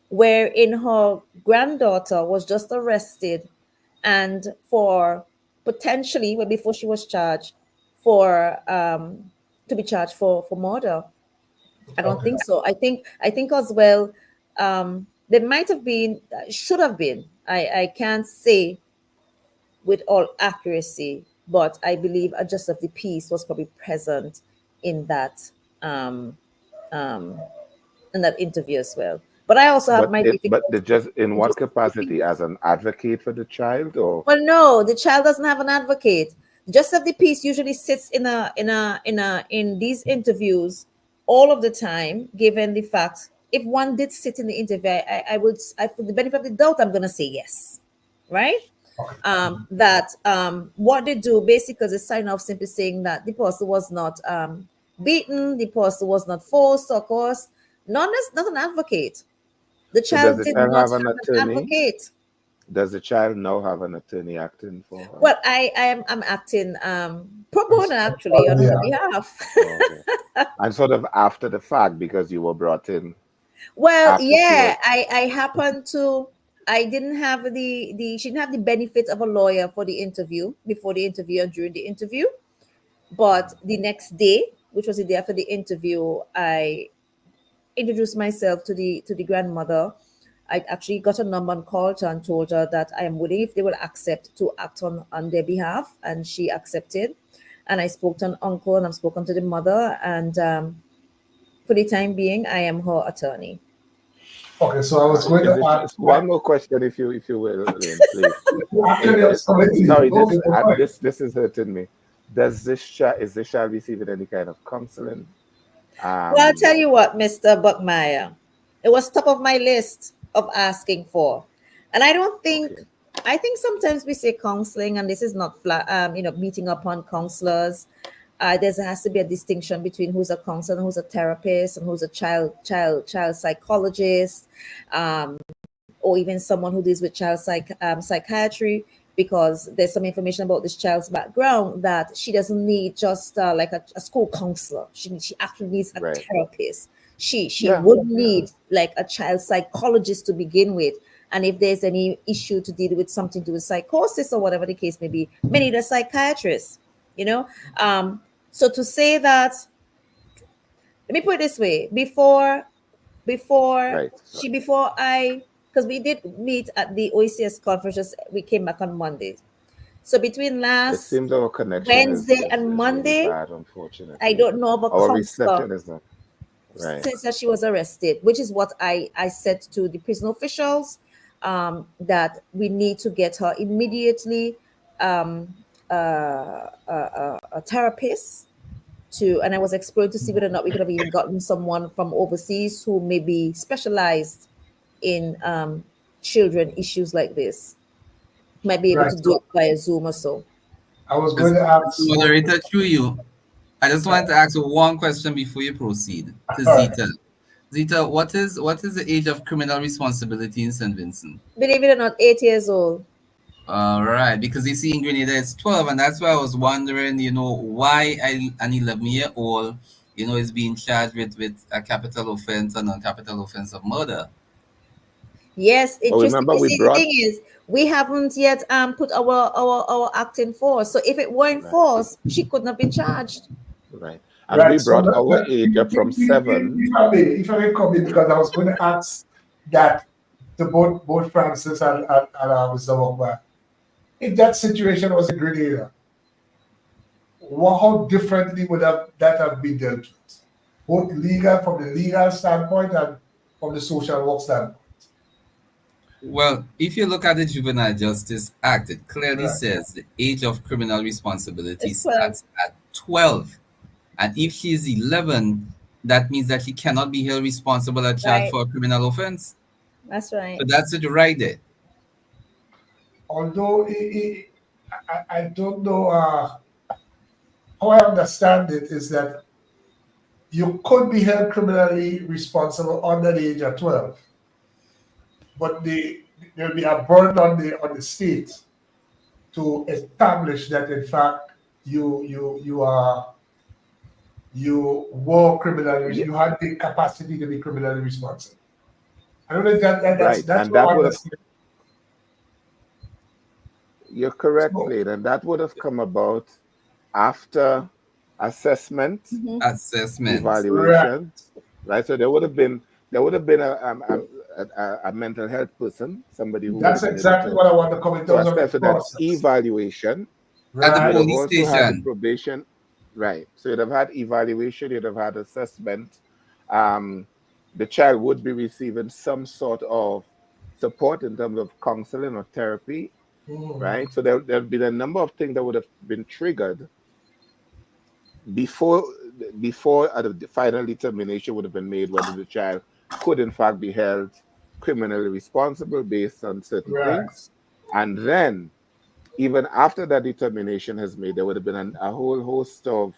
C: wherein her granddaughter was just arrested and for potentially, well, before she was charged, for to be charged for murder. I don't think so. I think as well, there might have been, should have been. I can't say with all accuracy, but I believe a justice of the peace was probably present in that um, um, in that interview as well. But I also have
D: But
C: my
D: just in what
C: difficulty.
D: capacity, as an advocate for the child, or
C: Well, no, the child doesn't have an advocate. Justice of the peace usually sits in these interviews all of the time, given the fact if one did sit in the interview, for the benefit of the doubt, I'm gonna say yes. Right? That what they do basically is a sign off simply saying that the person was not beaten, the person was not forced or coerced, not an advocate. The
D: so does
C: child
D: the
C: did
D: child
C: not
D: have an
C: have an
D: attorney?
C: advocate.
D: Does the child now have an attorney acting for her?
C: Well, I'm acting pro bono actually on her behalf.
D: Okay. And sort of after the fact, because you were brought in
C: Well,
D: after she was.
C: yeah, I happened to, I didn't have she didn't have the benefit of a lawyer for the interview, before the interview and during the interview. But the next day, which was the day after the interview, I introduced myself to the grandmother. I actually got a number and called her and told her that I am willing, if they will accept, to act on their behalf, and she accepted. And I spoke to an uncle and I've spoken to the mother, and for the time being, I am her attorney.
A: Okay, so I was going to ask
D: one more question, if you will, Layne, please.
A: Sorry,
D: this is hurting me. Is this child receiving any kind of counseling?
C: Well, I'll tell you what, Mr. Buckmire, it was top of my list of asking for, and I don't think. Okay. I think sometimes we say counseling, and this is not beating up on counselors. There has to be a distinction between who's a counselor, and who's a therapist, and who's a child psychologist, or even someone who deals with child psychiatry, because there's some information about this child's background that she doesn't need just like a school counselor. She actually needs a therapist. She would need like a child psychologist to begin with. And if there's any issue to deal with, something to do with psychosis or whatever the case may be, may need a psychiatrist, So to say that, let me put it this way, because we did meet at the OECS conferences, we came back on Monday. So between last Wednesday and Monday, really bad, unfortunately. I don't know about
D: our reception is not right.
C: Since that she was arrested, which is what I said to the prison officials, that we need to get her immediately a therapist and I was exploring to see whether or not we could have even gotten someone from overseas who may be specialized in children issues like this, might be able to do it via Zoom or so.
A: I was going to ask
E: moderator through you. I just wanted to ask one question before you proceed to Zita. Zita, what is the age of criminal responsibility in St. Vincent?
C: Believe it or not, 8 years old.
E: All right, because you see in Grenada it's 12, and that's why I was wondering, why an 11-year-old, is being charged with a capital offense and non-capital offense of murder.
C: Yes, the thing is, we haven't yet put our act in force. So if it were in force, she couldn't have been charged.
D: Right. And we brought our age up from 7.
A: If I may come in, because I was going to ask that to both Francis and Mr. Buckmire. If that situation was in Grenada, how differently would that have been dealt with? Both legal, from the legal standpoint and from the social work standpoint.
E: Well, if you look at the Juvenile Justice Act, it clearly
A: Right.
E: says the age of criminal responsibility
C: It's 12.
E: starts at 12. And if she is 11, that means that she cannot be held responsible as a child
C: Right.
E: for a criminal offense.
C: That's
E: So
C: right.
E: that's it right there.
A: Although I don't know how I understand it is that you could be held criminally responsible under the age of 12, but there'll be a burden on the state to establish that in fact you were criminally,
D: Yeah,
A: you had the capacity to be criminally responsible. I don't think
D: right.
A: that's
D: And that
A: what I
D: would have,
A: understand.
D: you're correct,
A: So,
D: Layne, and that would have come about after assessment,
C: Mhm.
E: Assessment.
A: right.
D: evaluation, right? So there would have been a mental health person, somebody who would
A: That's
D: have been able
A: exactly
D: to
A: what I want to come in terms of the
D: assess so that
A: process.
D: evaluation.
E: At the
D: You would
A: Right.
D: have
E: police
D: also had the
E: station.
D: probation, right? So you'd have had evaluation, you'd have had assessment. Um, the child would be receiving some sort of support in terms of counseling or therapy,
A: Mhm.
D: right? So there'd been a number of things that would have been triggered before the final determination would have been made whether the child could in fact be held criminally responsible based on certain
A: Right.
D: things, and then even after that determination has made, there would have been a whole host of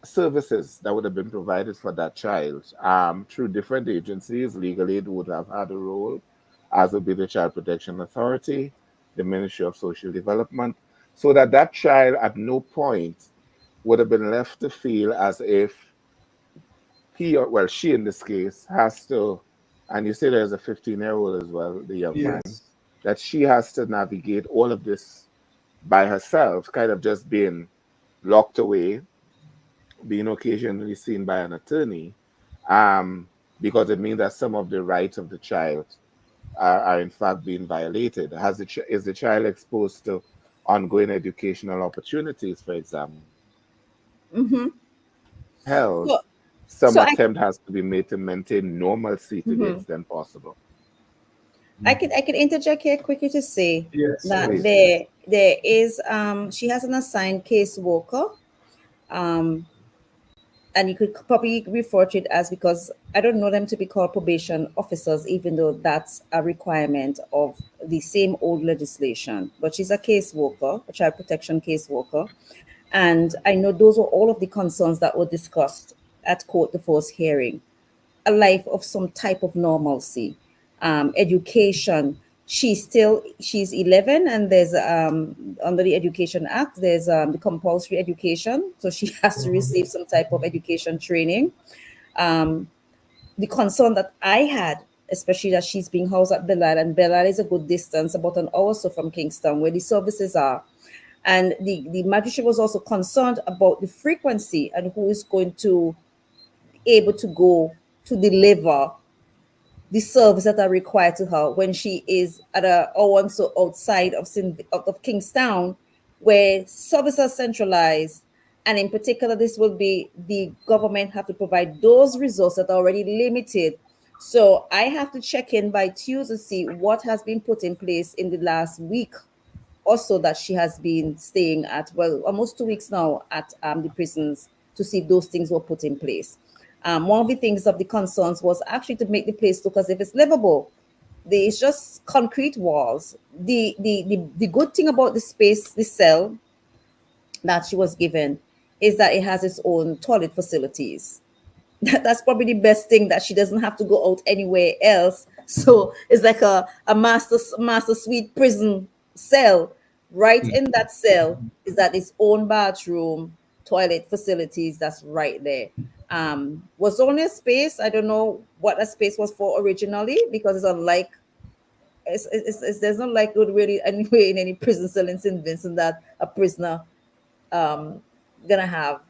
D: services that would have been provided for that child through different agencies. Legal aid would have had a role, as would be the Child Protection Authority, the Ministry of Social Development, so that that child at no point would have been left to feel as if he, or well, she in this case, has to, and you say there's a 15-year-old as well, the young man,
A: Yes.
D: that she has to navigate all of this by herself, kind of just being locked away, being occasionally seen by an attorney, because it means that some of the rights of the child are in fact being violated. Is the child exposed to ongoing educational opportunities, for example?
C: Mm-hmm.
D: Held,
C: So,
D: some
C: so I,
D: attempt has to be made to maintain normalcy to the
C: mhm.
D: extent possible.
C: I could interject here quickly to say
A: Yes.
C: that
D: Please.
A: Yes.
C: there is she has an assigned caseworker, um and you could probably refer to it as, because I don't know them to be called probation officers, even though that's a requirement of the same old legislation. But she's a caseworker, a child protection caseworker. And I know those were all of the concerns that were discussed at court the first hearing. A life of some type of normalcy, education. She's 11, and there's under the Education Act there's the compulsory education, so she has to receive some type of education training. Um, the concern that I had, especially that she's being housed at Bellal, and Bellal is a good distance, about an hour or so from Kingston, where the services are. And the magistrate was also concerned about the frequency and who is going to able to go to deliver the service that are required to her when she is at a or so outside of Kingstown, where services are centralized. And in particular, this will be the government have to provide those resources that are already limited. So I have to check in by Tuesday to see what has been put in place in the last week also that she has been staying at, well, almost 2 weeks now at the prisons, to see if those things were put in place. One of the things of the concerns was actually to make the place look as if it's livable. It's just concrete walls. The good thing about the space, the cell that she was given, is that it has its own toilet facilities. That's probably the best thing, that she doesn't have to go out anywhere else. So it's like a master suite prison cell. Right in that cell is that its own bathroom, toilet facilities. That's right there. Was only a space. I don't know what a space was for originally, because it's unlike there's no likelihood really anywhere in any prison cell in St. Vincent that a prisoner um gonna have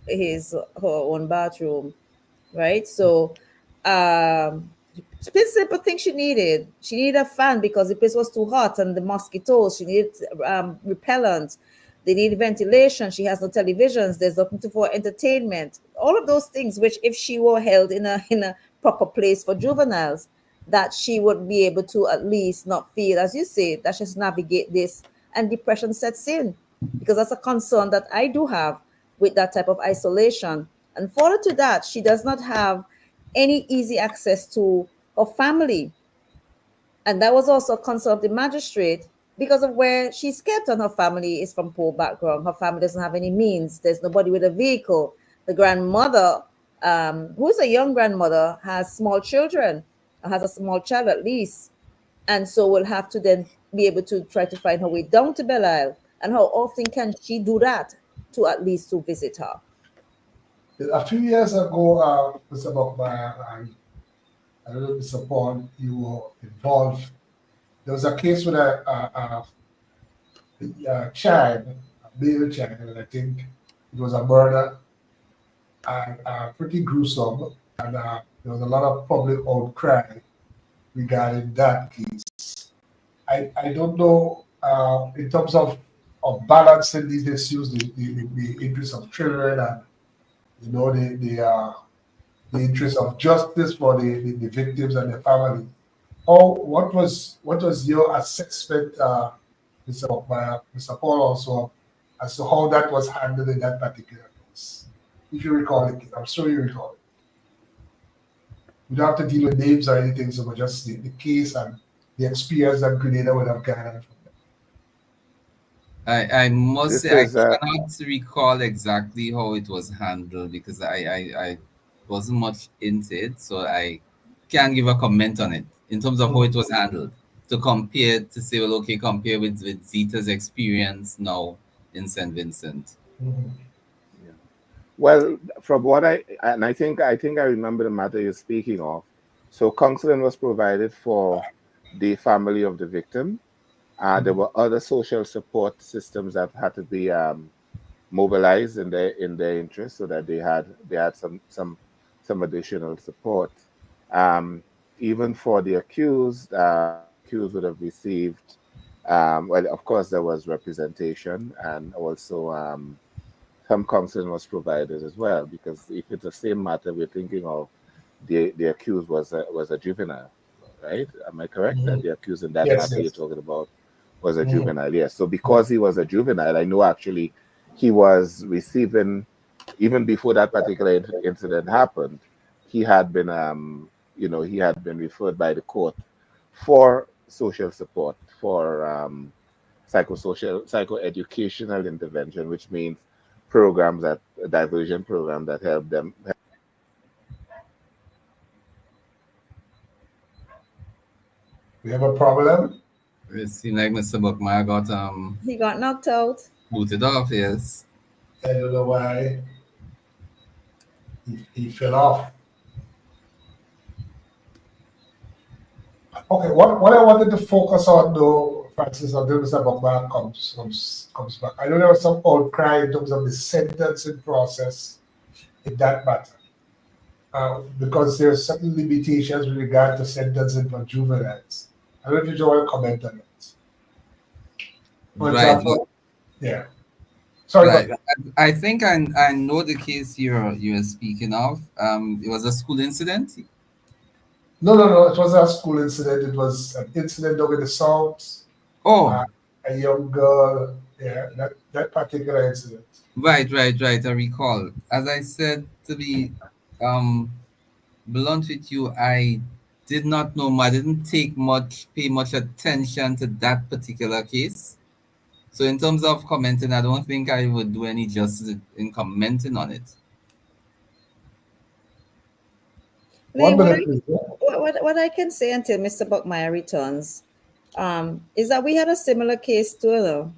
C: her own bathroom, right? So simple thing she needed. She needed a fan because the place was too hot and the mosquitoes. She needed repellent. They need ventilation. She has no televisions. There's nothing for entertainment. All of those things, which if she were held in a proper place for juveniles, that she would be able to at least not feel, as you say, that she's navigate this, and depression sets in, because that's a concern that I do have with that type of isolation. And further to that, she does not have any easy access to her family. And that was also a concern of the magistrate because of where she's kept, and her family is from poor background. Her family doesn't have any means. There's nobody with a vehicle. The grandmother, who's a young grandmother, has small children, has a small child at least. And so will have to then be able to try to find her way down to Belle Isle. And how often can she do that to at least to visit her?
A: A few years ago, Mr. Buckmire, and I don't know, Mr. Paul, you were involved. There was a case with a child, a male child, and I think it was a murder, and pretty gruesome. And there was a lot of public outcry regarding that case. I don't know, in terms of balancing these issues, the interests of children and the interest of justice for the victims and their family. What was your assessment, Mr. Buckmire, Mr. Paul, also, as to how that was handled in that particular case? If you recall it, I'm sure you recall it. We don't have to deal with names or anything, so but just the case and the experience that Grenada would have gathered from that.
E: I must
D: This
E: say,
D: is,
E: I cannot recall exactly how it was handled because I wasn't much into it, so I can't give a comment on it in terms of how it was handled. To compare, to say, well, okay, compare with Zita's experience now in St. Vincent.
A: Mhm.
D: Well, from what I think I remember the matter you're speaking of. So counseling was provided for the family of the victim. There were other social support systems that had to be mobilized in their interest, so that they had some additional support. Even for the accused, accused would have received. Well, of course, there was representation, and also some counseling was provided as well. Because if it's the same matter we're thinking of, the accused was a juvenile, right? Am I correct? That the accused in that
A: Yes,
D: matter you're
A: yes.
D: talking about was a juvenile, yes. So because he was a juvenile, I know actually he was receiving, even before that particular incident happened, he had been, he had been referred by the court for social support, for psychoeducational intervention, which means programs that diversion program that help them.
A: We have a problem.
E: It seemed like Mr. Buckmire got
C: He got knocked out.
E: booted off, yes.
A: I don't know why he fell off. Okay, what I wanted to focus on, though, Francis, until Mr. Buckmire comes back. I know there was some outcry in terms of the sentencing process in that matter, because there are certain limitations with regard to sentencing for juveniles. I don't know if you want to comment on it. For
E: Right.
A: example, yeah. Sorry,
E: Right.
A: but
E: I think I know the case you're speaking of. It was a school incident.
A: no, it wasn't a school incident. It was an incident over the south.
E: Oh,
A: A young girl, yeah, that particular incident.
E: right. I recall. As I said, to be blunt with you, I did not know. I didn't pay much attention to that particular case. So in terms of commenting, I don't think I would do any justice in commenting on it.
A: One
C: Layne,
A: minute, please. Yeah.
C: what I can say until Mr. Buckmire returns is that we had a similar case too.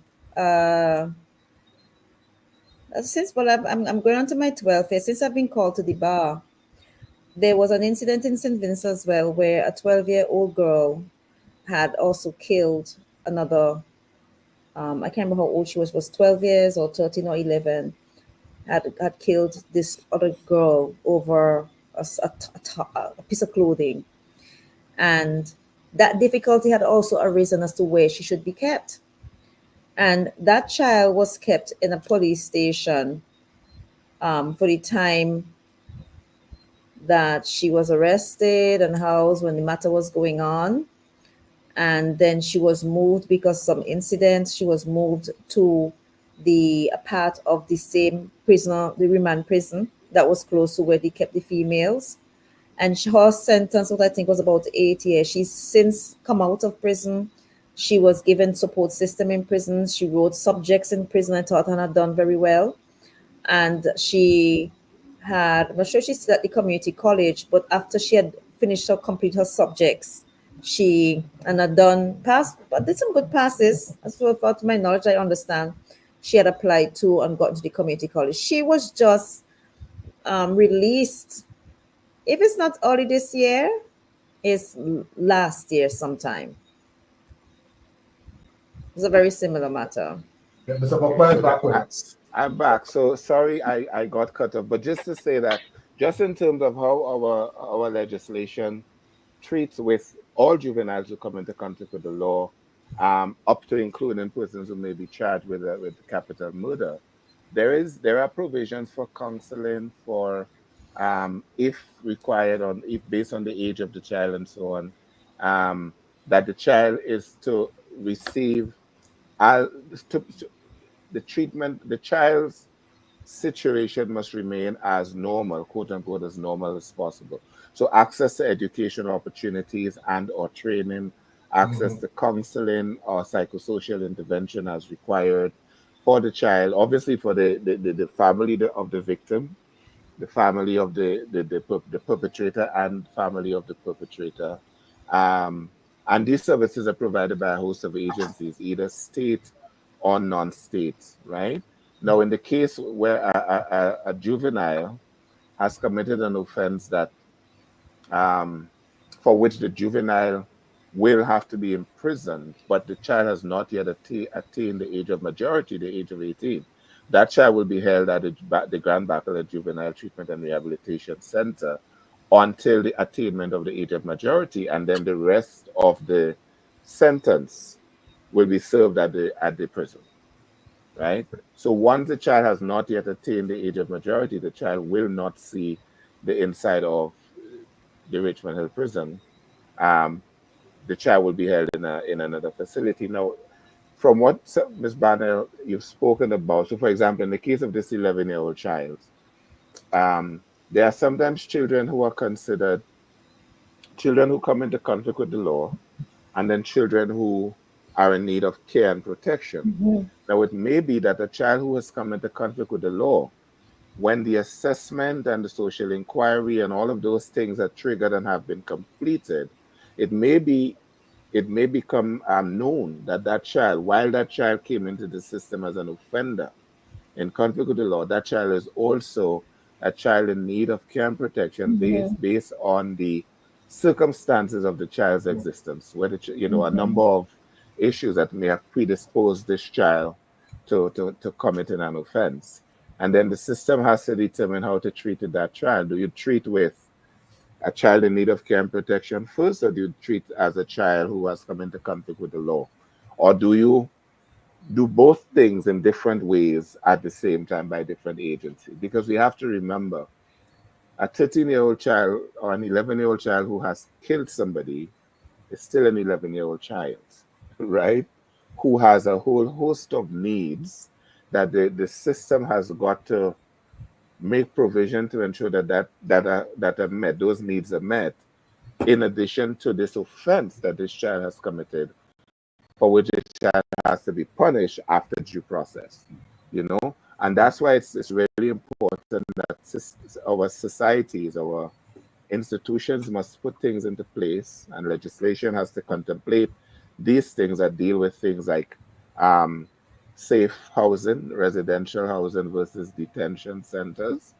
C: Since I'm going on to my 12th year, since I've been called to the bar, there was an incident in St. Vincent as well where a 12-year-old girl had also killed another. I can't remember how old she was 12 years or 13 or 11. Had killed this other girl over a piece of clothing. And that difficulty had also arisen as to where she should be kept. And that child was kept in a police station for the time that she was arrested and housed when the matter was going on. And then she was moved because some incidents. She was moved to a part of the same prisoner, the remand prison that was close to where they kept the females. And her sentence, what I think was about 8 years. She's since come out of prison. She was given support system in prison. She wrote subjects in prison and taught and had done very well. And she had, I'm not sure she's still at the community college, but after she had finished her complete her subjects, she and had done passed, but did some good passes. As far to my knowledge, I understand. She had applied to and got into the community college. She was just released. If it's not early this year, it's last year sometime. It's a very similar matter.
A: Yeah, Mr. Buckmire is backwards.
D: I'm back. So sorry I got cut off. But just to say that, just in terms of how our legislation treats with all juveniles who come into conflict with the law, up to including persons who may be charged with capital murder, there are provisions for counseling for if required if based on the age of the child and so on, that the child is to receive the treatment. The child's situation must remain as normal, quote unquote, as normal as possible. So access to educational opportunities and or training, access to counseling or psychosocial intervention as required for the child, obviously for the family of the victim, the family of the perpetrator and family of the perpetrator. And these services are provided by a host of agencies, either state or non-state, right? Now, in the case where a juvenile has committed an offense that for which the juvenile will have to be imprisoned, but the child has not yet attained the age of majority, the age of 18, that child will be held at the Grand Baccalaureate Juvenile Treatment and Rehabilitation Center until the attainment of the age of majority, and then the rest of the sentence will be served at the prison, right? So once the child has not yet attained the age of majority, the child will not see the inside of the Richmond Hill prison. The child will be held in another facility. Now, from what Ms. Barnwell you've spoken about, so for example, in the case of this 11-year-old child, there are sometimes children who are considered children who come into conflict with the law, and then children who are in need of care and protection. Now, it may be that a child who has come into conflict with the law, when the assessment and the social inquiry and all of those things are triggered and have been completed, it may become known that that child, while that child came into the system as an offender in conflict with the law, that child is also a child in need of care and protection based on the circumstances of the child's existence, where a number of issues that may have predisposed this child to committing an offense. And then the system has to determine how to treat that child. Do you treat with a child in need of care and protection first, or do you treat as a child who has come into conflict with the law? Or do you do both things in different ways at the same time by different agencies? Because we have to remember, a 13-year-old child or an 11-year-old child who has killed somebody is still an 11-year-old child, right? Who has a whole host of needs that the system has got to make provision to ensure that are met, those needs are met, in addition to this offense that this child has committed, for which the child has to be punished after due process, And that's why it's really important that our societies, our institutions must put things into place, and legislation has to contemplate these things that deal with things like safe housing, residential housing versus detention centers,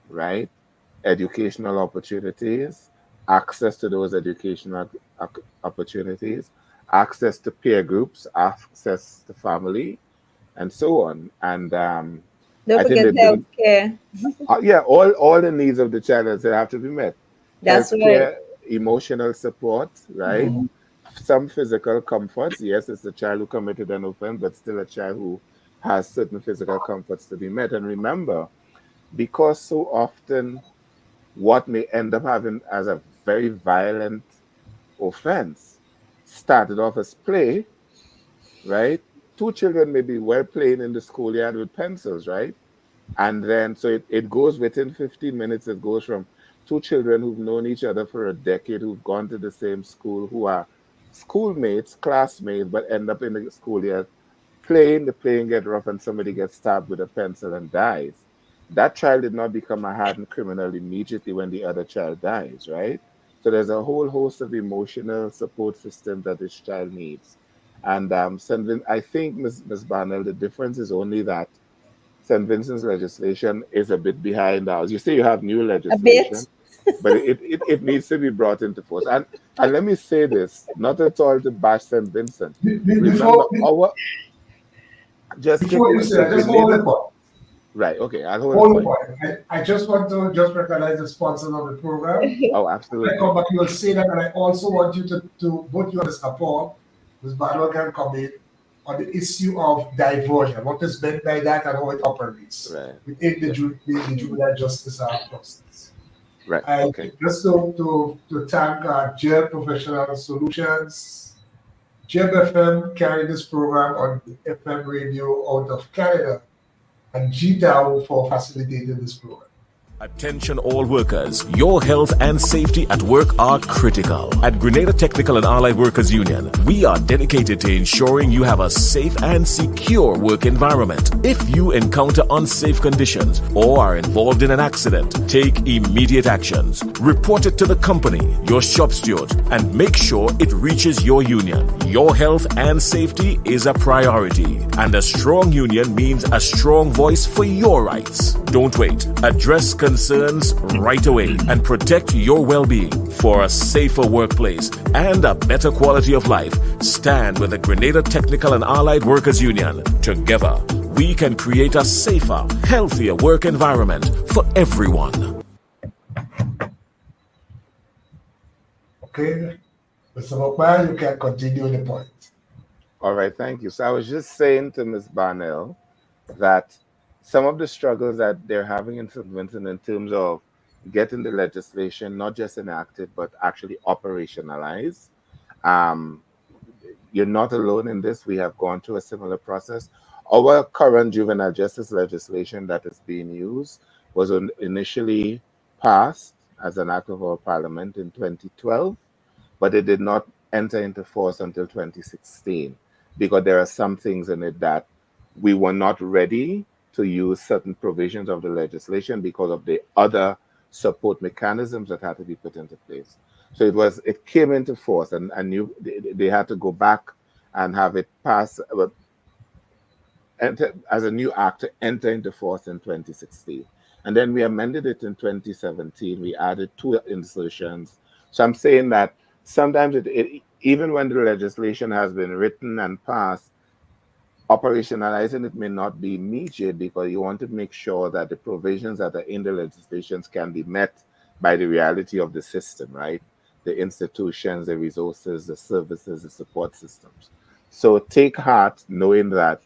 D: right? Educational opportunities, access to those educational opportunities, access to peer groups, access to family, and so on. And
C: Don't forget healthcare.
D: yeah, all the needs of the child have to be met.
C: That's
D: Healthcare,
C: right.
D: emotional support, right? Some physical comforts. Yes, it's a child who committed an offense, but still a child who has certain physical comforts to be met. And remember, because so often what may end up having as a very violent offense started off as play, right? Two children may be well playing in the schoolyard with pencils, right? And then, so it goes within 15 minutes, it goes from two children who've known each other for a decade, who've gone to the same school, who are schoolmates, classmates, but end up in the schoolyard playing, the playing get rough, and somebody gets stabbed with a pencil and dies. That child did not become a hardened criminal immediately when the other child dies, right? So there's a whole host of emotional support systems that this child needs. And I think, Ms. Barnwell, the difference is only that St. Vincent's legislation is a bit behind ours. You say you have new
C: A bit.
D: legislation, but it needs to be brought into force. And let me say this, not at all to bash St. Vincent. Remember, just give
A: Before
D: me
A: you
D: a
A: say that,
D: sec.
A: just hold the point.
D: Right, okay, I'll hold
A: Hold
D: the
A: the
D: point.
A: point. I just want to just recognize the sponsors of the program.
D: Oh,
A: When I
D: absolutely.
A: come back, you will say that, and I also want you to both you and Mr. Paul, Ms. Barlow can comment on the issue of diversion, what is meant by that and how it operates
D: Right.
A: within the juvenile justice process.
D: Right,
A: I
D: okay.
A: just to thank Jail Professional Solutions, JFM carrying this program on the FM radio out of Canada, and GTAO for facilitating this program.
B: Attention all workers. Your health and safety at work are critical. At Grenada Technical and Allied Workers Union, we are dedicated to ensuring you have a safe and secure work environment. If you encounter unsafe conditions or are involved in an accident, take immediate actions. Report it to the company, your shop steward, and make sure it reaches your union. Your health and safety is a priority, and a strong union means a strong voice for your rights. Don't wait. Address concerns right away and protect your well-being. For a safer workplace and a better quality of life, stand with the Grenada Technical and Allied Workers Union. Together, we can create a safer, healthier work environment for everyone.
A: Okay, Mr. Buckmire, you can continue the point.
D: All right, thank you. So I was just saying to Ms. Barnwell that some of the struggles that they're having in St. Vincent in terms of getting the legislation not just enacted, but actually operationalized. You're not alone in this. We have gone through a similar process. Our current juvenile justice legislation that is being used was initially passed as an act of our parliament in 2012, but it did not enter into force until 2016 because there are some things in it that we were not ready to use certain provisions of the legislation because of the other support mechanisms that had to be put into place. So it came into force, and they had to go back and have it passed as a new act to enter into force in 2016. And then we amended it in 2017. We added 2 insertions. So I'm saying that sometimes even when the legislation has been written and passed, operationalizing it may not be immediate because you want to make sure that the provisions that are in the legislations can be met by the reality of the system, right? The institutions, the resources, the services, the support systems. So take heart knowing that,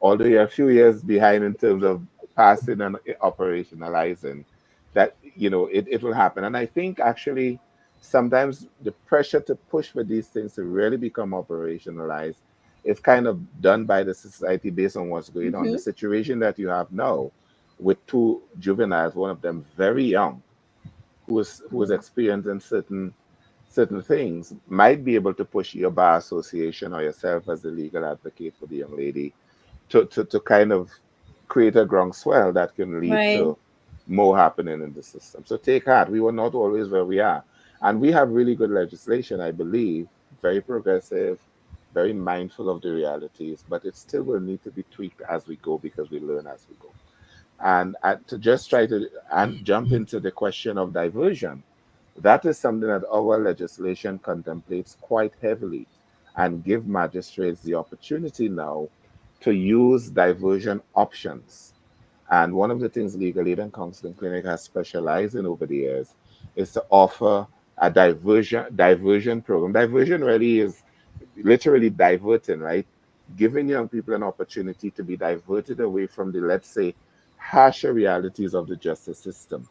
D: although you're a few years behind in terms of passing and operationalizing, that, it will happen. And I think actually sometimes the pressure to push for these things to really become operationalized is kind of done by the society based on what's going on. The situation that you have now with 2 juveniles, one of them very young, who is experiencing certain things, might be able to push your bar association or yourself as the legal advocate for the young lady to kind of create a groundswell that can lead
C: Right.
D: to more happening in the system. So take heart, we were not always where we are. And we have really good legislation, I believe, very progressive, very mindful of the realities, but it still will need to be tweaked as we go because we learn as we go. And to just try to jump into the question of diversion, that is something that our legislation contemplates quite heavily and give magistrates the opportunity now to use diversion options. And one of the things Legal Aid and Counselling Clinic has specialized in over the years is to offer a diversion program. Diversion really is literally diverting, right? Giving young people an opportunity to be diverted away from the, let's say, harsher realities of the justice system,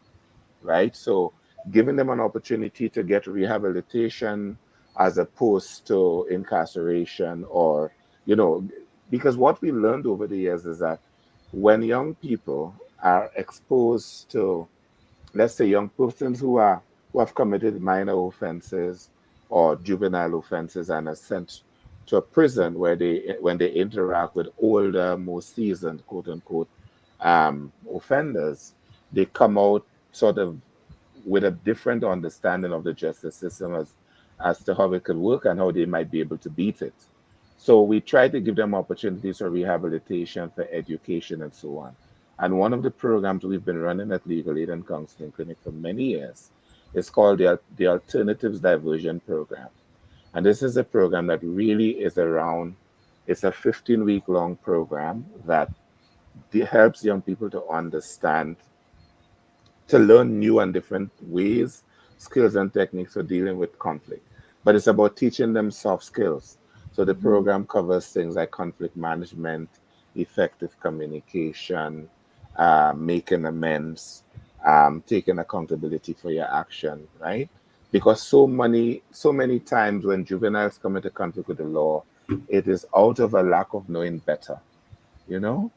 D: right? So giving them an opportunity to get rehabilitation as opposed to incarceration, or, you know, because what we learned over the years is that when young people are exposed to, let's say, young persons who have committed minor offenses or juvenile offenses and are sent to a prison where they, when they interact with older, more seasoned, quote unquote, offenders, they come out sort of with a different understanding of the justice system as to how it could work and how they might be able to beat it. So we try to give them opportunities for rehabilitation, for education, and so on. And one of the programs we've been running at Legal Aid and Counseling Clinic for many years is called the Alternatives Diversion Program. And this is a program that really is around, it's a 15-week long program that helps young people to understand, to learn new and different ways, skills, and techniques for dealing with conflict. But it's about teaching them soft skills. So the program covers things like conflict management, effective communication, making amends, taking accountability for your action, right? Because so many times when juveniles come into conflict with the law, it is out of a lack of knowing better, you know?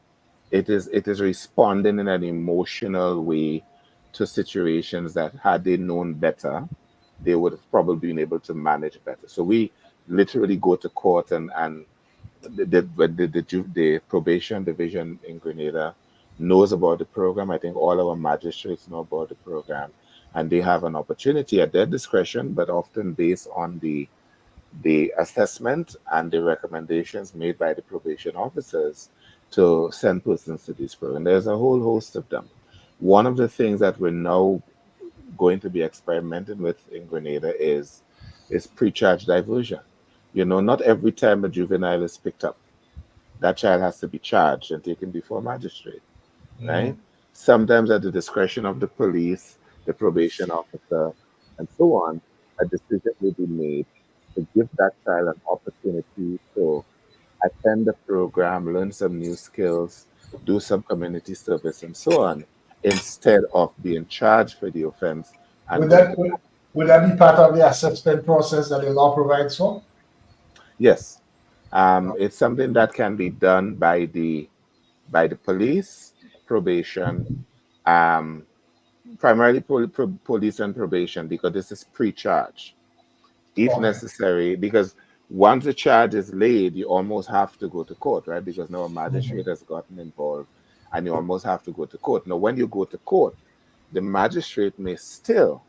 D: It is responding in an emotional way to situations that had they known better, they would have probably been able to manage better. So we literally go to court, and the probation division in Grenada knows about the program. I think all our magistrates know about the program, and they have an opportunity at their discretion, but often based on the assessment and the recommendations made by the probation officers, to send persons to this program. There's a whole host of them. One of the things that we're now going to be experimenting with in Grenada is pre-charge diversion. You know, not every time a juvenile is picked up, that child has to be charged and taken before a magistrate, right? Sometimes at the discretion of the police, the probation officer, and so on, a decision will be made to give that child an opportunity to attend the program, learn some new skills, do some community service, and so on, instead of being charged for the offense and
A: Would
D: going
A: that
D: to.
A: would, would that be part of the assessment process that the law provides for?
D: Yes, it's something that can be done by the police, probation, um, primarily police and probation, because this is pre-charge, if
A: Okay.
D: necessary, because once the charge is laid, you almost have to go to court, right? Because now a magistrate has gotten involved and you almost have to go to court. Now, when you go to court, the magistrate may still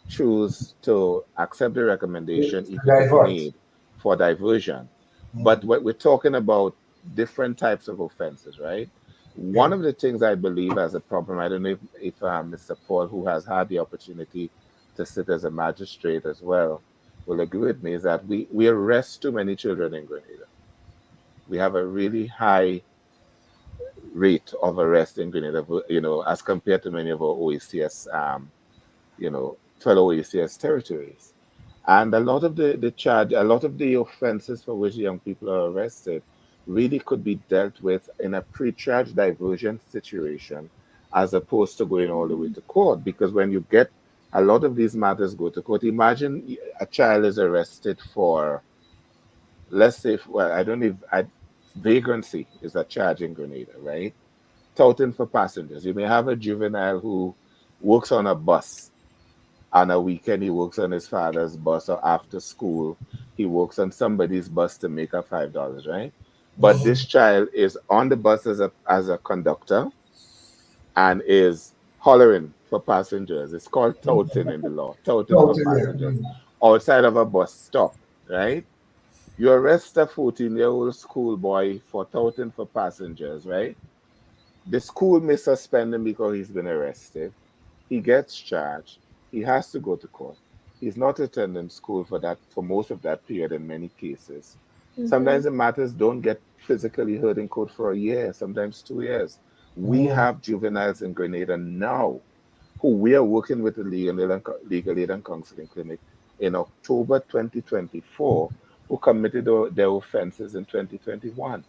D: choose to accept the recommendation if it is
A: Divert.
D: made for diversion. But what we're talking about, different types of offenses, right?
A: Yeah.
D: One of the things I believe as a problem, I don't know if Mr. Paul, who has had the opportunity to sit as a magistrate as well, will agree with me, is that we arrest too many children in Grenada. We have a really high rate of arrest in Grenada, you know, as compared to many of our OECS, fellow OECS territories. And a lot of a lot of the offenses for which young people are arrested really could be dealt with in a pre-charge diversion situation, as opposed to going all the way to court. Because when you get a lot of these matters go to court, imagine a child is arrested for, let's say, well, I don't know if vagrancy is a charge in Grenada, right? Touting for passengers. You may have a juvenile who works on a bus. On a weekend, he works on his father's bus, or after school, he works on somebody's bus to make up $5, right? But this child is on the bus as a conductor and is hollering for passengers. It's called touting in the law, touting for
A: Totally.
D: passengers outside of a bus stop, right? You arrest a 14-year-old schoolboy for touting for passengers, right? The school may suspend him because he's been arrested. He gets charged. He has to go to court. He's not attending school for most of that period in many cases. Sometimes the matters don't get physically heard in court for a year, sometimes 2 years. We have juveniles in Grenada now who we are working with the Legal Aid and Counseling Clinic in October 2024, who committed their offenses in 2021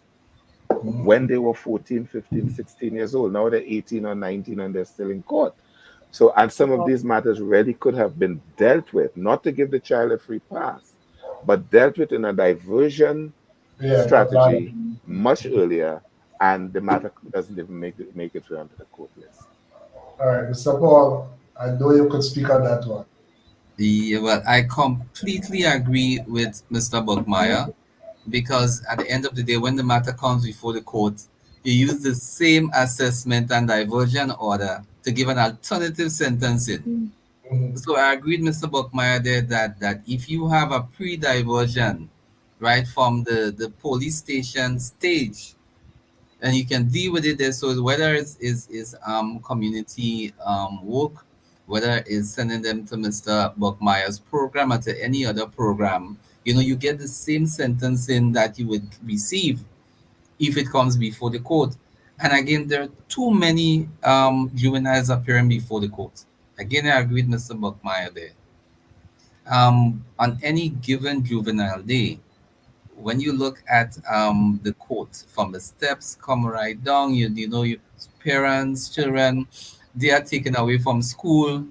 D: when they were 14, 15, 16 years old. Now they're 18 or 19 and they're still in court. So, and some of these matters really could have been dealt with, not to give the child a free pass, but dealt with in a diversion
A: Yeah,
D: strategy much earlier, and the matter doesn't even make its way onto the court list.
A: all right, Mr. Paul, I know you could speak on that one.
E: Yeah, well, I completely agree with Mr. Buckmire, because at the end of the day, when the matter comes before the court, you use the same assessment and diversion order to give an alternative sentencing.
A: Mhm.
E: So I agree with Mr. Buckmire there that if you have a pre-diversion, right, from the police station stage, and you can deal with it there. So whether is community work, whether it's sending them to Mr. Buckmire's program or to any other program, you get the same sentencing that you would receive if it comes before the court. And again, there are too many juveniles appearing before the court. Again, I agree with Mr. Buckmire there. On any given juvenile day, when you look at the court from the steps come right down, your parents, children, they are taken away from school.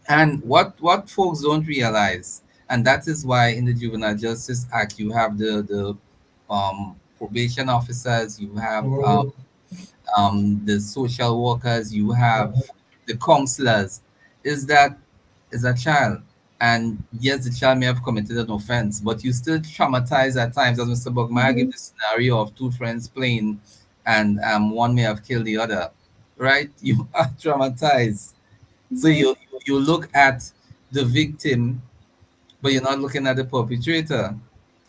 E: And what folks don't realize, and that is why in the Juvenile Justice Act you have the probation officers, you have
A: Mhm.
E: the social workers, you have the counselors, is that is a child. And yes, the child may have committed an offense, but you still traumatize at times. As Mr. Bogmire gave the scenario of two friends playing, and one may have killed the other, right? You are traumatized. So you look at the victim, but you're not looking at the perpetrator.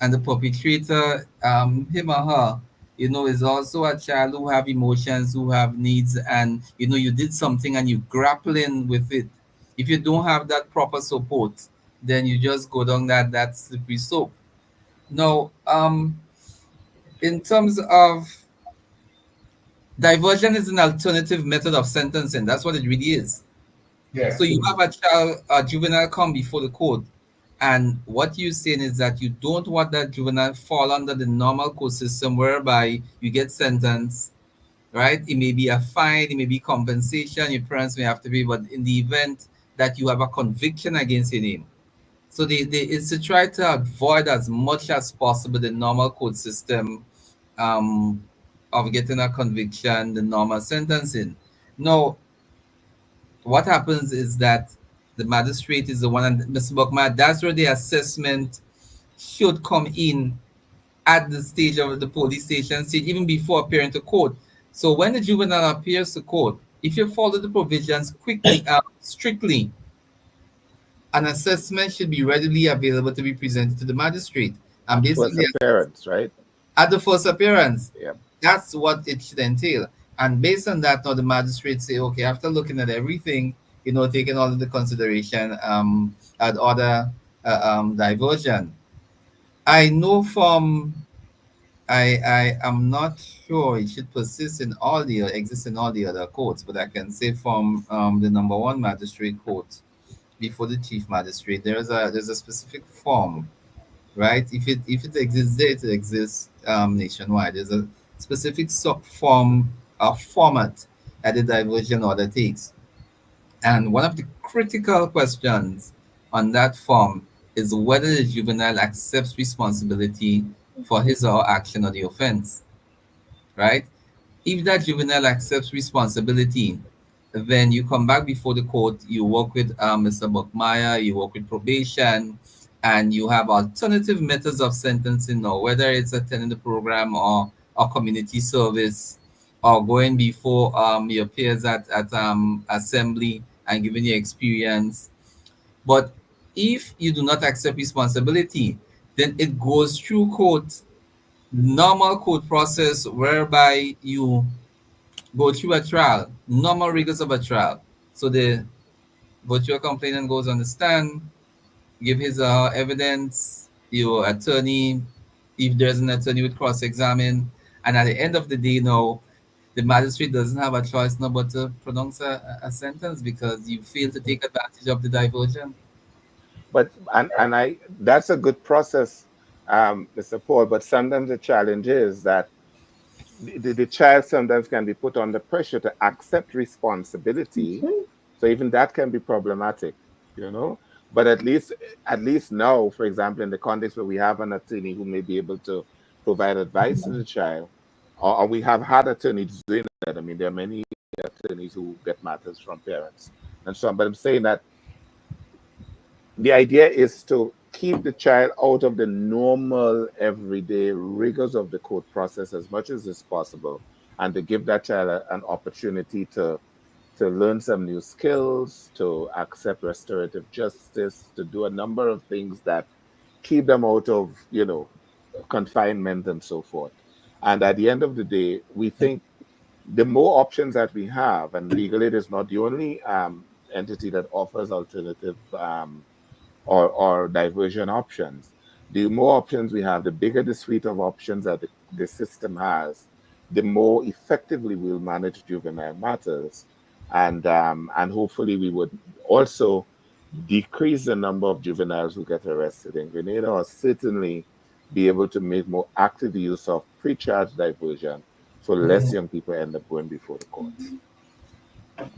E: And the perpetrator, him or her, is also a child who have emotions, who have needs, and you did something and you grappling with it. If you don't have that proper support, then you just go down that slippery slope. Now, in terms of diversion is an alternative method of sentencing. That's what it really is.
A: Yeah.
E: So you have a child, a juvenile come before the court, and what you're saying is that you don't want that juvenile fall under the normal court system whereby you get sentenced, right? It may be a fine, it may be compensation, your parents may have to pay, but in the event that you have a conviction against your name. So it's to try to avoid as much as possible the normal court system um, of getting a conviction, the normal sentencing. Now, what happens is that the magistrate is the one, and Mr. Buckman, that's where the assessment should come in at the stage of the police station stage, even before appearing to court. So when the juvenile appears to court, if you follow the provisions quickly, strictly, an assessment should be readily available to be presented to the magistrate. And
D: At first
E: basically,
D: appearance, right?
E: at the first appearance,
D: Yeah.
E: that's what it should entail. And based on that, now the magistrate say, okay, after looking at everything, taking all into consideration, at other diversion. I know from I am not sure it should persist in all the exist in all the other courts, but I can say from the number one magistrate court before the chief magistrate, there's a specific form, right? If it exists there, it exists nationwide. There's a specific form format that the diversion order takes. And one of the critical questions on that form is whether the juvenile accepts responsibility for his or her action or the offense, right? If that juvenile accepts responsibility, then you come back before the court, you work with Mr. Buckmire, you work with probation, and you have alternative methods of sentencing, or whether it's attending the program or community service, or going before your peers at assembly and giving you experience. But if you do not accept responsibility, then it goes through court, normal court process whereby you go through a trial, normal rigors of a trial. So the virtual complainant goes on the stand, give his evidence, your attorney, if there's an attorney, would cross-examine, and at the end of the day, now the magistrate doesn't have a choice now but to pronounce a sentence because you fail to take advantage of the diversion.
D: But and I that's a good process, Mr. Paul. But sometimes the challenge is that the child sometimes can be put under pressure to accept responsibility. So even that can be problematic, you know. But at least now, for example, in the context where we have an attorney who may be able to provide advice to the child, or we have had attorneys doing that. I mean, there are many attorneys who get matters from parents and so on. But I'm saying that the idea is to keep the child out of the normal, everyday rigors of the court process as much as is possible, and to give that child an opportunity to learn some new skills, to accept restorative justice, to do a number of things that keep them out of, confinement and so forth. And at the end of the day, we think the more options that we have, and Legal Aid is not the only entity that offers alternative or diversion options. The more options we have, the bigger the suite of options that the system has, the more effectively we'll manage juvenile matters, and hopefully we would also decrease the number of juveniles who get arrested in Grenada, or certainly be able to make more active use of pre-charge diversion, so less young people end up going before the courts.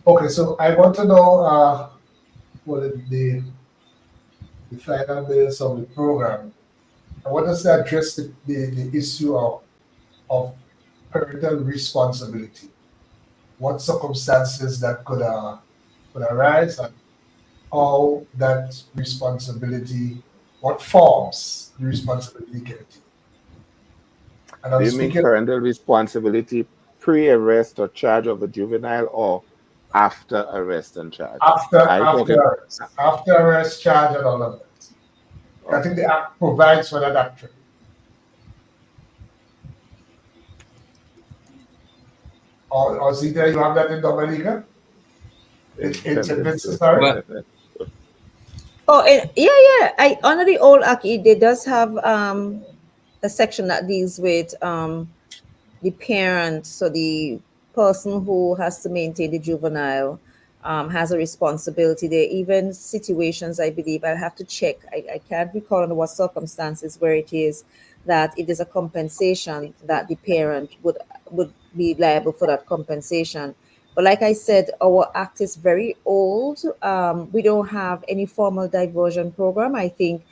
A: Okay, so I want to know what the final minutes of the program. I want us to address the issue of parental responsibility. What circumstances that could arise, and how that responsibility, what forms the responsibility can take. And I'm
D: Do you mean
A: speaking
D: parental responsibility pre-arrest or charge of a juvenile, or after arrest and charge?
A: after arrest, charge, and all of that. I think the Act provides for that actually. Or Zita, you have that in Dominica? It's Vincent, sorry.
E: But
C: Oh, yeah. I under the old act, it does have a section that deals with the parent, so the person who has to maintain the juvenile has a responsibility. There are even situations, I believe, I'll have to check. I can't recall under what circumstances where it is that it is a compensation that the parent would be liable for that compensation. But like I said, our act is very old. We don't have any formal diversion program. I think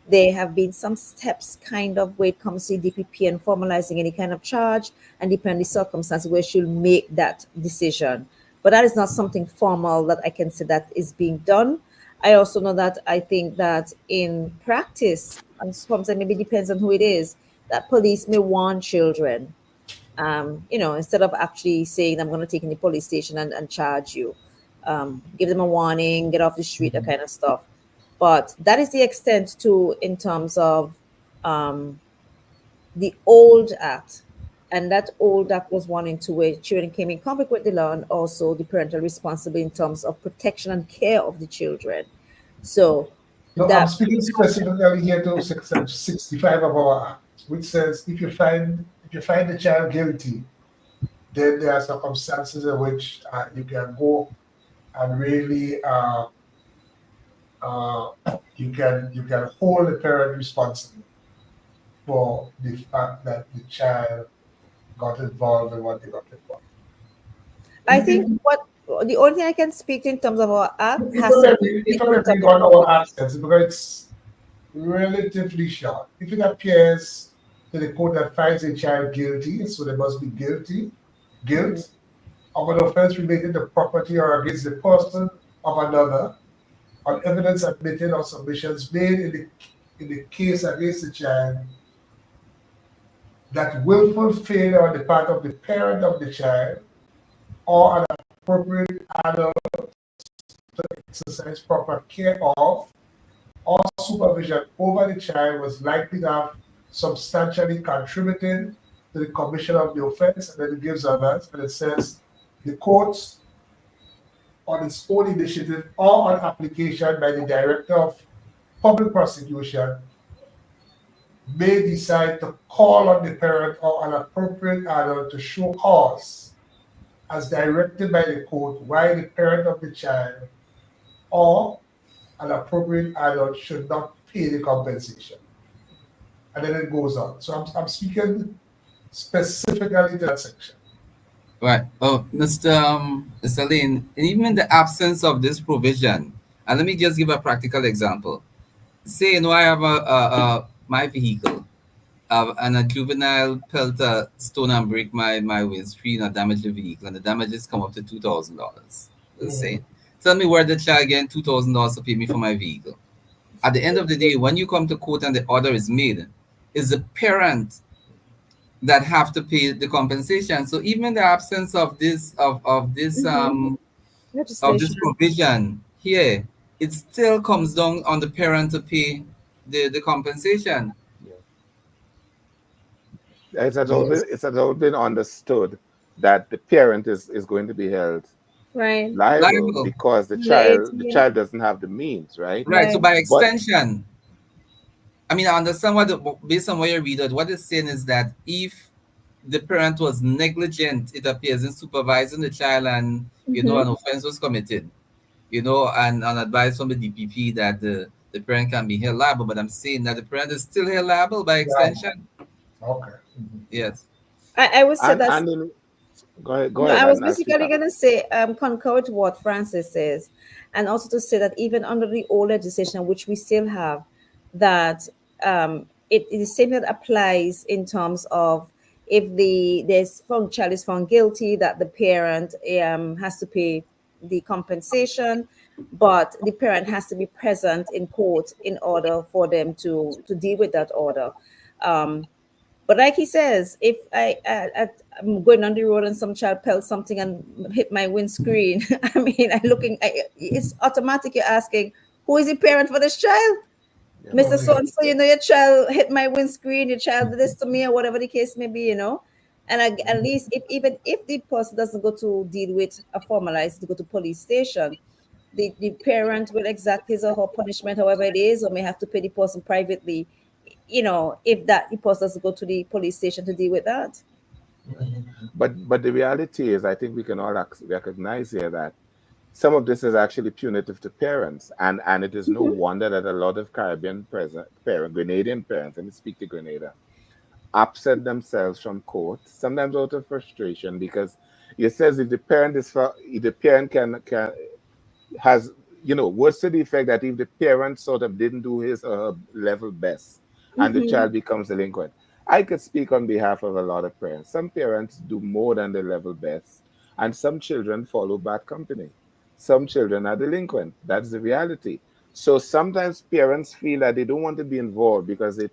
C: there have been some steps kind of where it comes to DPP and formalizing any kind of charge, and depending on the circumstances where she'll make that decision. But that is not something formal that I can say that is being done. I also know that I think that in practice, and sometimes it maybe depends on who it is, that police may warn children, instead of actually saying, I'm going to take in the police station and charge you, give them a warning, get off the street, that kind of stuff. But that is the extent to in terms of the old act. And that old act was one into where children came in conflict with the law, and also the parental responsibility in terms of protection and care of the children. So
A: No, I'm
C: that
A: speaking specifically here to section 65 of our Act, which says if you find the child guilty, then there are circumstances in which you can go and really you can hold the parent responsible for the fact that the child got involved in what they got involved.
C: I think what the only thing I can speak in terms of our act
A: If
C: has to
A: you got our access, because it's relatively short. If it appears to the court that finds a child guilty, so they must be guilt of an offense related to property or against the person of another, on evidence admitted or submissions made in the case against the child, that willful failure on the part of the parent of the child or an appropriate adult to exercise proper care of or supervision over the child was likely to have substantially contributed to the commission of the offense. And then it gives others, and it says the courts, on its own initiative or on application by the Director of Public Prosecution, may decide to call on the parent or an appropriate adult to show cause as directed by the court why the parent of the child or an appropriate adult should not pay the compensation. And then it goes on. So I'm speaking specifically to that section.
E: Right. Oh, Mr. Layne, even in the absence of this provision, and let me just give a practical example. Say, I have my vehicle, and a juvenile pelt a stone and break my windscreen or damage the vehicle, and the damages come up to $2,000. Let's say, tell me where the child getting $2,000 to pay me for my vehicle. At the end of the day, when you come to court and the order is made, is the parent that have to pay the compensation. So even in the absence of this of this
C: Legislation.
E: provision here, it still comes down on the parent to pay the compensation.
A: Yes.
D: It's all been understood that the parent is going to be held
C: Right.
D: liable
E: Liable.
D: because
C: The
D: the
C: 18.
D: child doesn't have the means, right?
E: Right. So
C: Right.
E: by
D: But
E: extension, I mean, I understand based on what you read, what it's saying is that if the parent was negligent, it appears, in supervising the child, and an offense was committed, and on advice from the DPP that the parent can be held liable. But I'm saying that the parent is still held liable by
A: Right.
E: extension.
A: Okay.
E: Yes.
C: I would say that's
D: and in, go
C: no,
D: ahead,
C: I was
D: and I'll speak
C: basically
D: after.
C: going to say, concur with what Francis says, and also to say that even under the old legislation, which we still have, that it is the same that applies in terms of if there's found child is found guilty, that the parent has to pay the compensation, but the parent has to be present in court in order for them to deal with that order. Um, but like he says, if I'm going on the road and some child pelts something and hit my windscreen, I mean, it's automatic. You're asking, who is the parent for this child?
D: Yeah.
C: Mr. So and so, your child hit my windscreen, your child did this to me, or whatever the case may be. And at least even if the person doesn't go to deal with a formalized, to go to police station, the parent will exact his or her punishment, however it is, or may have to pay the person privately, if that the person doesn't go to the police station to deal with that.
D: But the reality is, I think we can all recognize here that some of this is actually punitive to parents, and it is no wonder that a lot of Caribbean Grenadian parents, let me speak to Grenada, absent themselves from court, sometimes out of frustration, because it says if the parent can has words to the effect that if the parent sort of didn't do his or her level best and the child becomes delinquent. I could speak on behalf of a lot of parents. Some parents do more than their level best, and some children follow bad company. Some children are delinquent. That's the reality. So sometimes parents feel that they don't want to be involved because and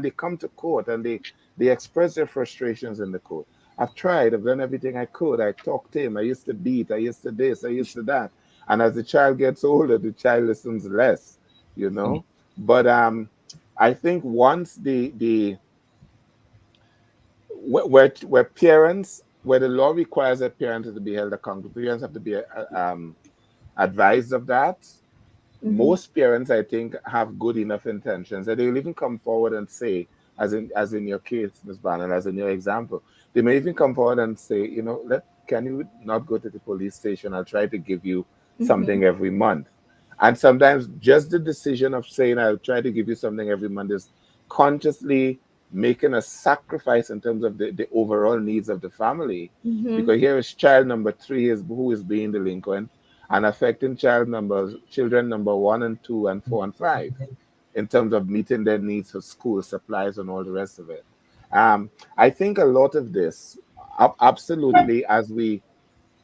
D: they come to court and they express their frustrations in the court. I've tried, I've done everything I could. I talked to him, I used to beat, I used to this, I used to that. And as the child gets older, the child listens less. But I think once where parents, where the law requires a parent to be held accountable, parents have to be advised of that. Most parents, I think, have good enough intentions that they'll even come forward and say, as in your case, Ms. Bannon, as in your example, they may even come forward and say, can you not go to the police station? I'll try to give you something every month. And sometimes just the decision of saying I'll try to give you something every month is consciously making a sacrifice in terms of the overall needs of the family. Because here is child number 3 who is being delinquent and affecting children number 1 and 2 and 4 and 5 in terms of meeting their needs for school supplies and all the rest of it. I think a lot of this, absolutely, as we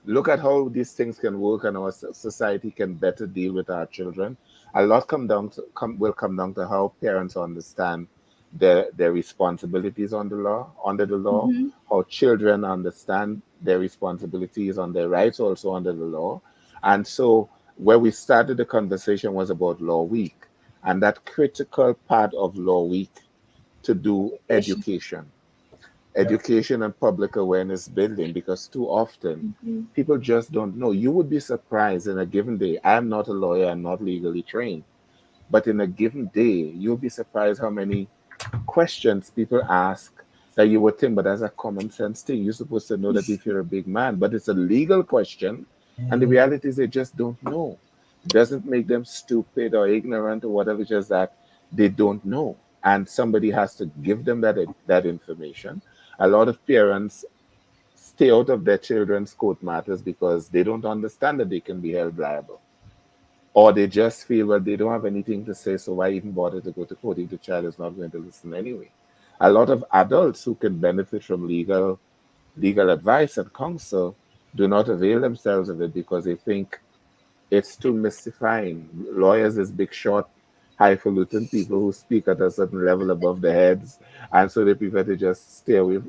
D: look at how these things can work and our society can better deal with our children, a lot will come down to how parents understand their responsibilities under the law, how children understand their responsibilities on their rights also under the law. And so where we started the conversation was about Law Week, and that critical part of Law Week to do education and public awareness building, because too often people just don't know. You would be surprised in a given day. I'm not a lawyer, I'm not legally trained, but in a given day, you'll be surprised how many questions people ask that you would think, but as a common sense thing, you're supposed to know that if you're a big man, but it's a legal question. And the reality is they just don't know. It doesn't make them stupid or ignorant or whatever, it's just that they don't know. And somebody has to give them that information. A lot of parents stay out of their children's court matters because they don't understand that they can be held liable. Or they just feel, well, they don't have anything to say, so why even bother to go to court if the child is not going to listen anyway? A lot of adults who can benefit from legal advice and counsel do not avail themselves of it because they think it's too mystifying. Lawyers is big, short, highfalutin people who speak at a certain level above their heads, and so they prefer to just stay away.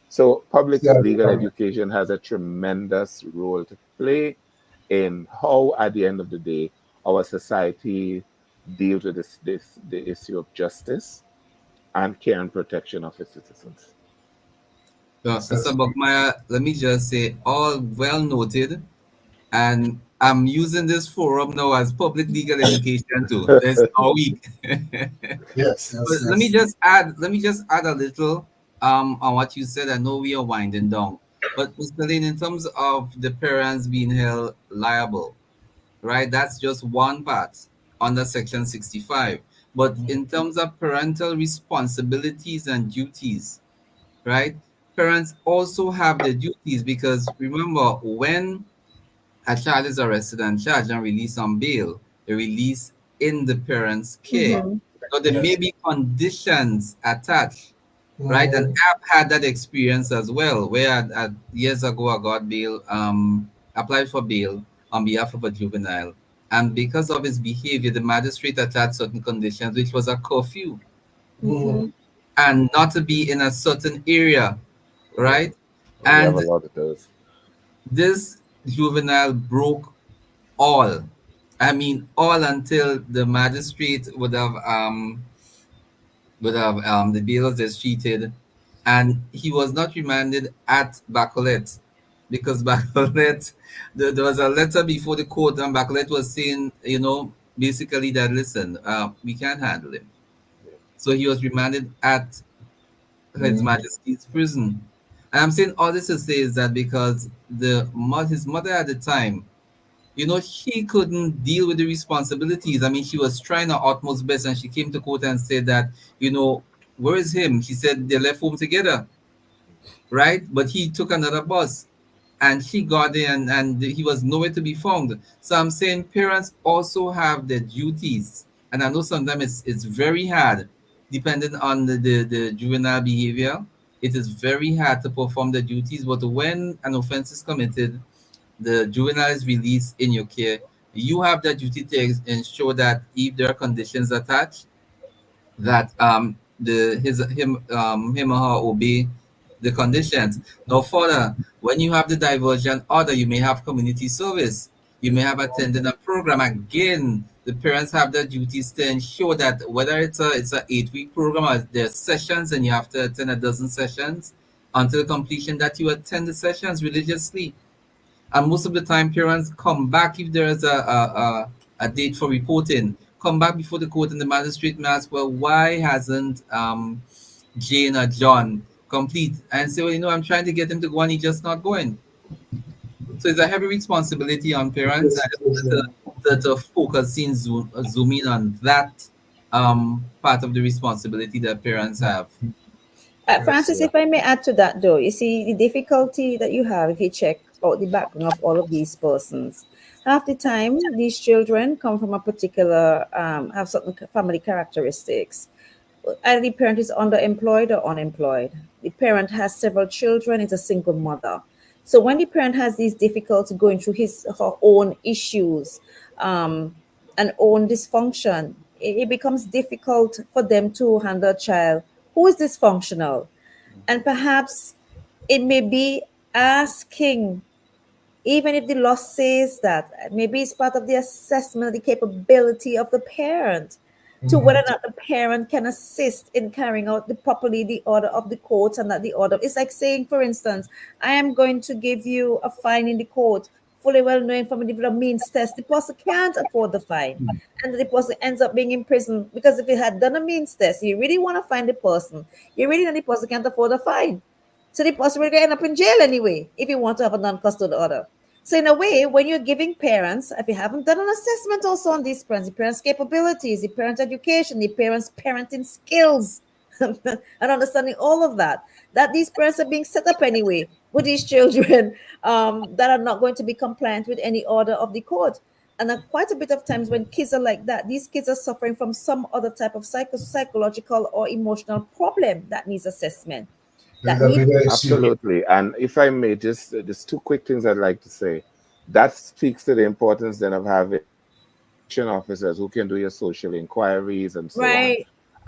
D: So public
A: Yeah,
D: legal education has a tremendous role to play in how, at the end of the day, our society deals with the issue of justice and care and protection of its citizens.
E: So, Mr. Buckmire, let me just say, all well noted. And I'm using this forum now as public legal education too. That's our week.
A: yes,
E: But
A: yes,
E: let me
A: yes.
E: just add a little on what you said. I know we are winding down. But Mr. Lane, in terms of the parents being held liable, right? That's just one part under Section 65. But in terms of parental responsibilities and duties, right? Parents also have the duties because remember, when a child is arrested and charged and released on bail, the release in the parent's care.
C: Mm-hmm.
E: So there may
A: Yes.
E: be conditions attached, right? And
A: Mm,
E: I've had that experience as well, where years ago I got bail, applied for bail on behalf of a juvenile. And because of his behavior, the magistrate attached certain conditions, which was a curfew
C: Mm-hmm.
A: mm,
E: and not to be in a certain area,
D: Yeah,
E: right?
D: we have a
E: And
D: lot of those.
E: this juvenile broke all. I mean, all until the magistrate would have the bail was treated, and he was not remanded at Bacolet because Bacolet there was a letter before the court, and Bacolet was saying, basically that listen, we can't handle him. So he was remanded at His
A: mm,
E: Majesty's prison. And I'm saying all this to say is that because his mother at the time, she couldn't deal with the responsibilities. I mean, she was trying her utmost best, and she came to court and said that, where is him? She said they left home together, right? But he took another bus, and she got there, and he was nowhere to be found. So I'm saying parents also have their duties, and I know sometimes it's very hard, depending on the juvenile behavior. It is very hard to perform the duties, but when an offense is committed, the juvenile is released in your care, you have the duty to ensure that if there are conditions attached, that him or her obey the conditions. Now, further, when you have the diversion order, you may have community service. You may have attended a program. Again, the parents have the duties to ensure that whether it's a 8-week program or there's sessions and you have to attend a dozen sessions until completion, that you attend the sessions religiously. And most of the time, parents come back if there is a date for reporting. Come back before the court, and the magistrate may ask, well, why hasn't Jane or John complete? And say, well, I'm trying to get him to go, and he's just not going. So it's a heavy responsibility on parents. I
A: yes,
E: just
A: yes,
E: wanted to focus in, zoom in on that part of the responsibility that parents have.
A: yes.
C: Francis,
D: Yeah.
C: if I may add to that, though, you see the difficulty that you have if you check out the background of all of these persons. Half the time, these children come from a particular, have certain family characteristics. Either the parent is underemployed or unemployed. The parent has several children, is a single mother. So when the parent has these difficulties going through her own issues and own dysfunction, it becomes difficult for them to handle a child who is dysfunctional. And perhaps it may be asking, even if the law says that, maybe it's part of the assessment of the capability of the parent to whether or not the parent can assist in carrying out properly the order of the court, and that the order, it's like saying, for instance, I am going to give you a fine in the court fully well knowing from a means test, the person can't afford the fine. And the person ends up being in prison because if you had done a means test, you really want to find the person, you really know the person can't afford a fine. So the person will end up in jail anyway if you want to have a non-custodial order. So in a way, when you're giving parents, if you haven't done an assessment also on these parents, the parents' capabilities, the parent education, the parents' parenting skills, and understanding all of that, that these parents are being set up anyway with these children that are not going to be compliant with any order of the court. And quite a bit of times when kids are like that, these kids are suffering from some other type of psychological or emotional problem that needs assessment.
A: There's a bigger issue.
D: Absolutely. And if I may, just two quick things I'd like to say. That speaks to the importance then of having officers who can do your social inquiries and so on.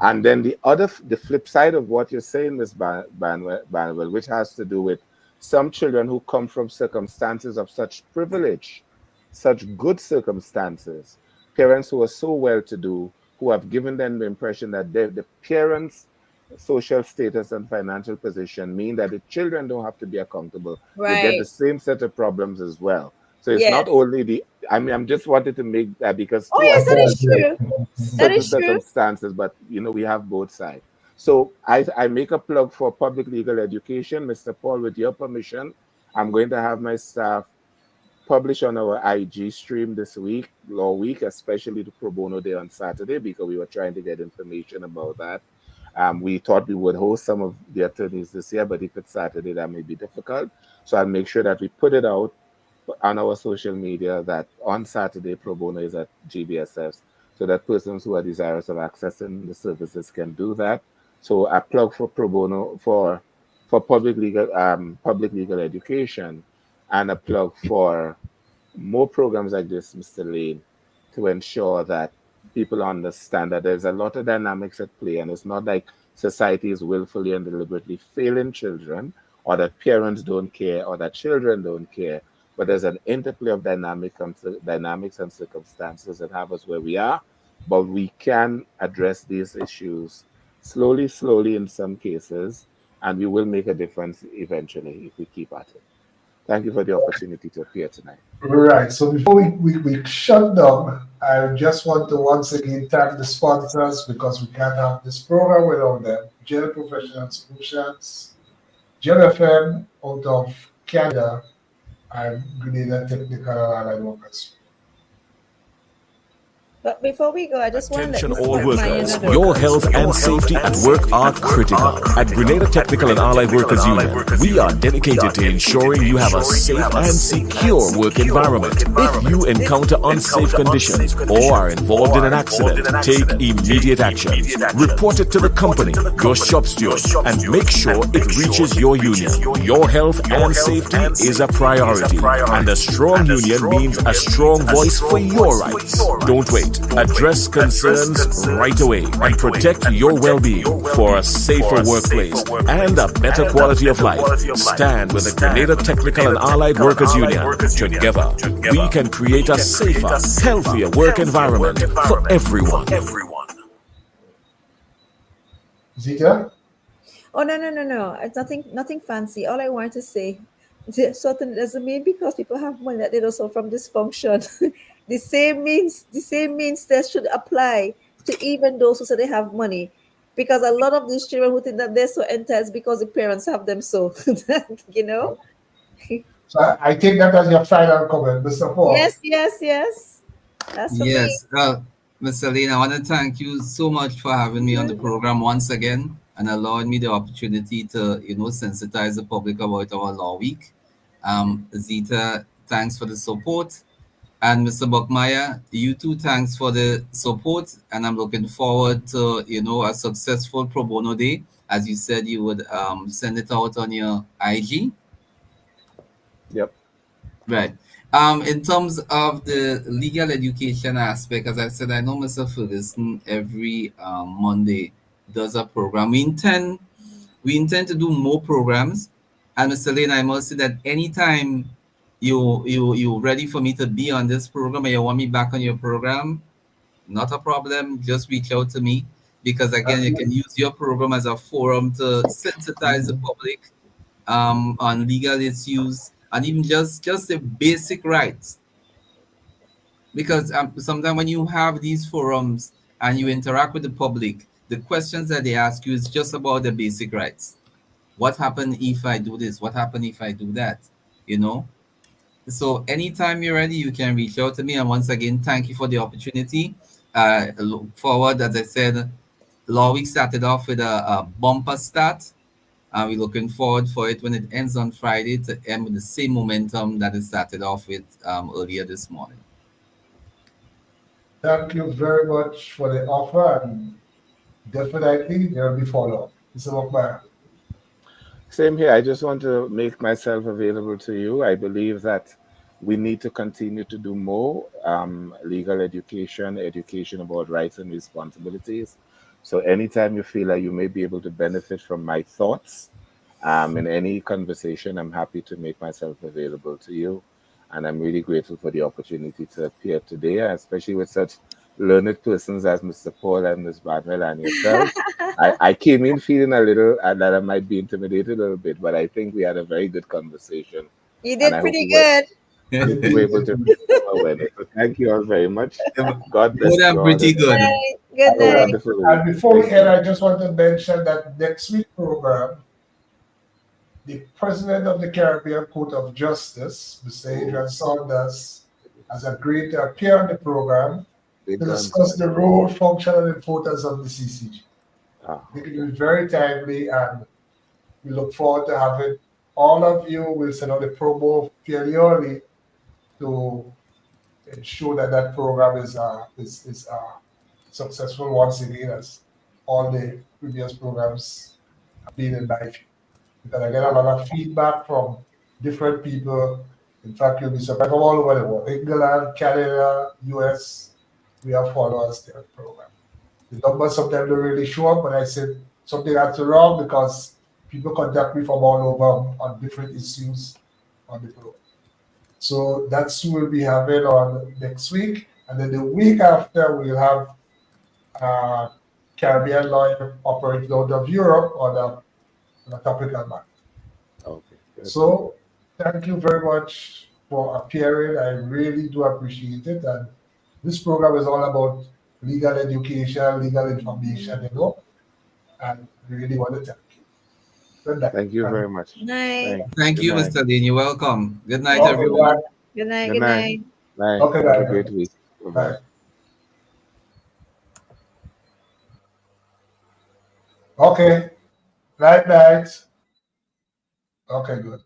D: And then the flip side of what you're saying, Ms. Barnwell, which has to do with some children who come from circumstances of such privilege, such good circumstances, parents who are so well-to-do, who have given them the impression that the parents' social status and financial position mean that the children don't have to be accountable. They get the same set of problems as well. So it's not only I'm just wanted to make that because
C: that is true. That is true.
D: Circumstances, but we have both sides. So I make a plug for public legal education. Mr. Paul, with your permission, I'm going to have my staff publish on our IG stream this week, Law Week, especially the Pro Bono Day on Saturday, because we were trying to get information about that. We thought we would host some of the attorneys this year, but if it's Saturday, that may be difficult. So I'll make sure that we put it out on our social media that on Saturday, Pro Bono is at GBSFs, so that persons who are desirous of accessing the services can do that. So I plug for Pro Bono for public legal education, and a plug for more programs like this, Mr. Layne, to ensure that people understand that there's a lot of dynamics at play, and it's not like society is willfully and deliberately failing children, or that parents don't care, or that children don't care, but there's an interplay of dynamics and circumstances that have us where we are, but we can address these issues slowly in some cases, and we will make a difference eventually if we keep at it. Thank you for the opportunity to appear tonight.
A: Right. So before we shut down, I just want to once again thank the sponsors, because we can't have this program without them. Jail Professional Solutions, Jail FM out of Canada, and Grenada Technical and Allied Workers.
C: But before we go, I just want to
B: Attention all workers. Your health and safety at work are critical. At Grenada Technical and Allied Workers Union, we are dedicated to ensuring you have a safe and secure work environment. If you encounter unsafe conditions or are involved in an accident, take immediate action. Report it to the company, your shop steward, and make sure it reaches your union. Your health and safety is a priority, and a strong union means a strong voice for your rights. Don't wait. Address concerns right away and protect your well-being for a safer workplace and a better quality of life. Stand with the Grenada Technical and Allied Workers Union. Together, we can create a safer, healthier work environment for everyone.
A: Zita?
C: Oh, no. It's nothing fancy. All I want to say, certainly doesn't mean because people have money that they don't suffer from dysfunction. The same means test should apply to even those who say they have money, because a lot of these children who think that they're so entitled because the parents have them so,
A: So I take that as your final comment, Mr. Paul.
C: Yes. That's for me.
E: Mr. Layne, I want to thank you so much for having me on the program once again and allowing me the opportunity to, sensitize the public about our Law Week. Zita, thanks for the support. And Mr. Buckmire, you too, thanks for the support. And I'm looking forward to, a successful Pro Bono Day. As you said, you would send it out on your IG.
D: Yep.
E: Right. In terms of the legal education aspect, as I said, I know Mr. Ferguson every Monday does a program. We intend to do more programs. And Mr. Layne, I must say that anytime you're ready for me to be on this program and you want me back on your program, not a problem. Just reach out to me, because again, you can use your program as a forum to sensitize the public on legal issues and even just the basic rights. Because sometimes when you have these forums and you interact with the public, the questions that they ask you is just about the basic rights. What happened if I do this? What happened if I do that? You know. So anytime you're ready, you can reach out to me. And once again, thank you for the opportunity. I look forward, as I said, Law Week started off with a bumper start. We're looking forward for it when it ends on Friday to end with the same momentum that it started off with earlier this morning.
A: Thank you very much for the offer, and definitely there will be follow-up. Mr. Buckmire.
D: Same here. I just want to make myself available to you. I believe that we need to continue to do more legal education, education about rights and responsibilities. So anytime you feel like you may be able to benefit from my thoughts in any conversation, I'm happy to make myself available to you. And I'm really grateful for the opportunity to appear today, especially with such learned persons as Mr. Paul and Ms. Barnwell and yourself. I came in feeling a little that I might be intimidated a little bit, but I think we had a very good conversation.
C: You
D: And
C: did
D: I hope
C: pretty
D: we were,
C: good.
D: we were able to raise some awareness. So thank you all very much. God
E: More
D: bless
E: than
D: you all.
E: pretty
C: Good
E: good.
C: night. Good
D: Have a
C: night.
D: wonderful week.
A: And before we
D: Thank
A: end,
D: you.
A: I just want to mention that next week's program, the President of the Caribbean Court of Justice, Mr. Adrian Saunders, has agreed to appear on the program
D: Big
A: to
D: guns.
A: discuss the role, function, and importance of the CCG.
D: Ah,
A: I think it will be very timely, and we look forward to having all of you. We'll send out the promo fairly early to ensure that that program is successful once again, as all the previous programs have been in my view. Because I get a lot of feedback from different people. In fact, you'll be surprised from all over the world. England, Canada, US, we have followers to the program. The numbers sometimes don't really show up, but I said something that's wrong because people contact me from all over on different issues on the program. So that's who we'll be having on next week. And then the week after, we'll have Caribbean lawyer operating out of Europe on a topical matter.
D: okay. Good.
A: So thank you very much for appearing. I really do appreciate it. And this program is all about legal education, legal information, and I really want to thank you. Good night.
D: Thank you very much.
C: Night.
D: Thanks.
E: Thank
D: Good
E: you,
D: night.
E: Mr. Dean. You're welcome. Good night,
A: Okay,
E: everyone.
A: bye.
C: Good night.
D: Good
C: Good
D: night.
C: night.
D: Bye.
A: Okay,
D: Have a
A: bye.
D: great week. Bye-bye.
A: Bye. Okay. Night, night. Okay, good.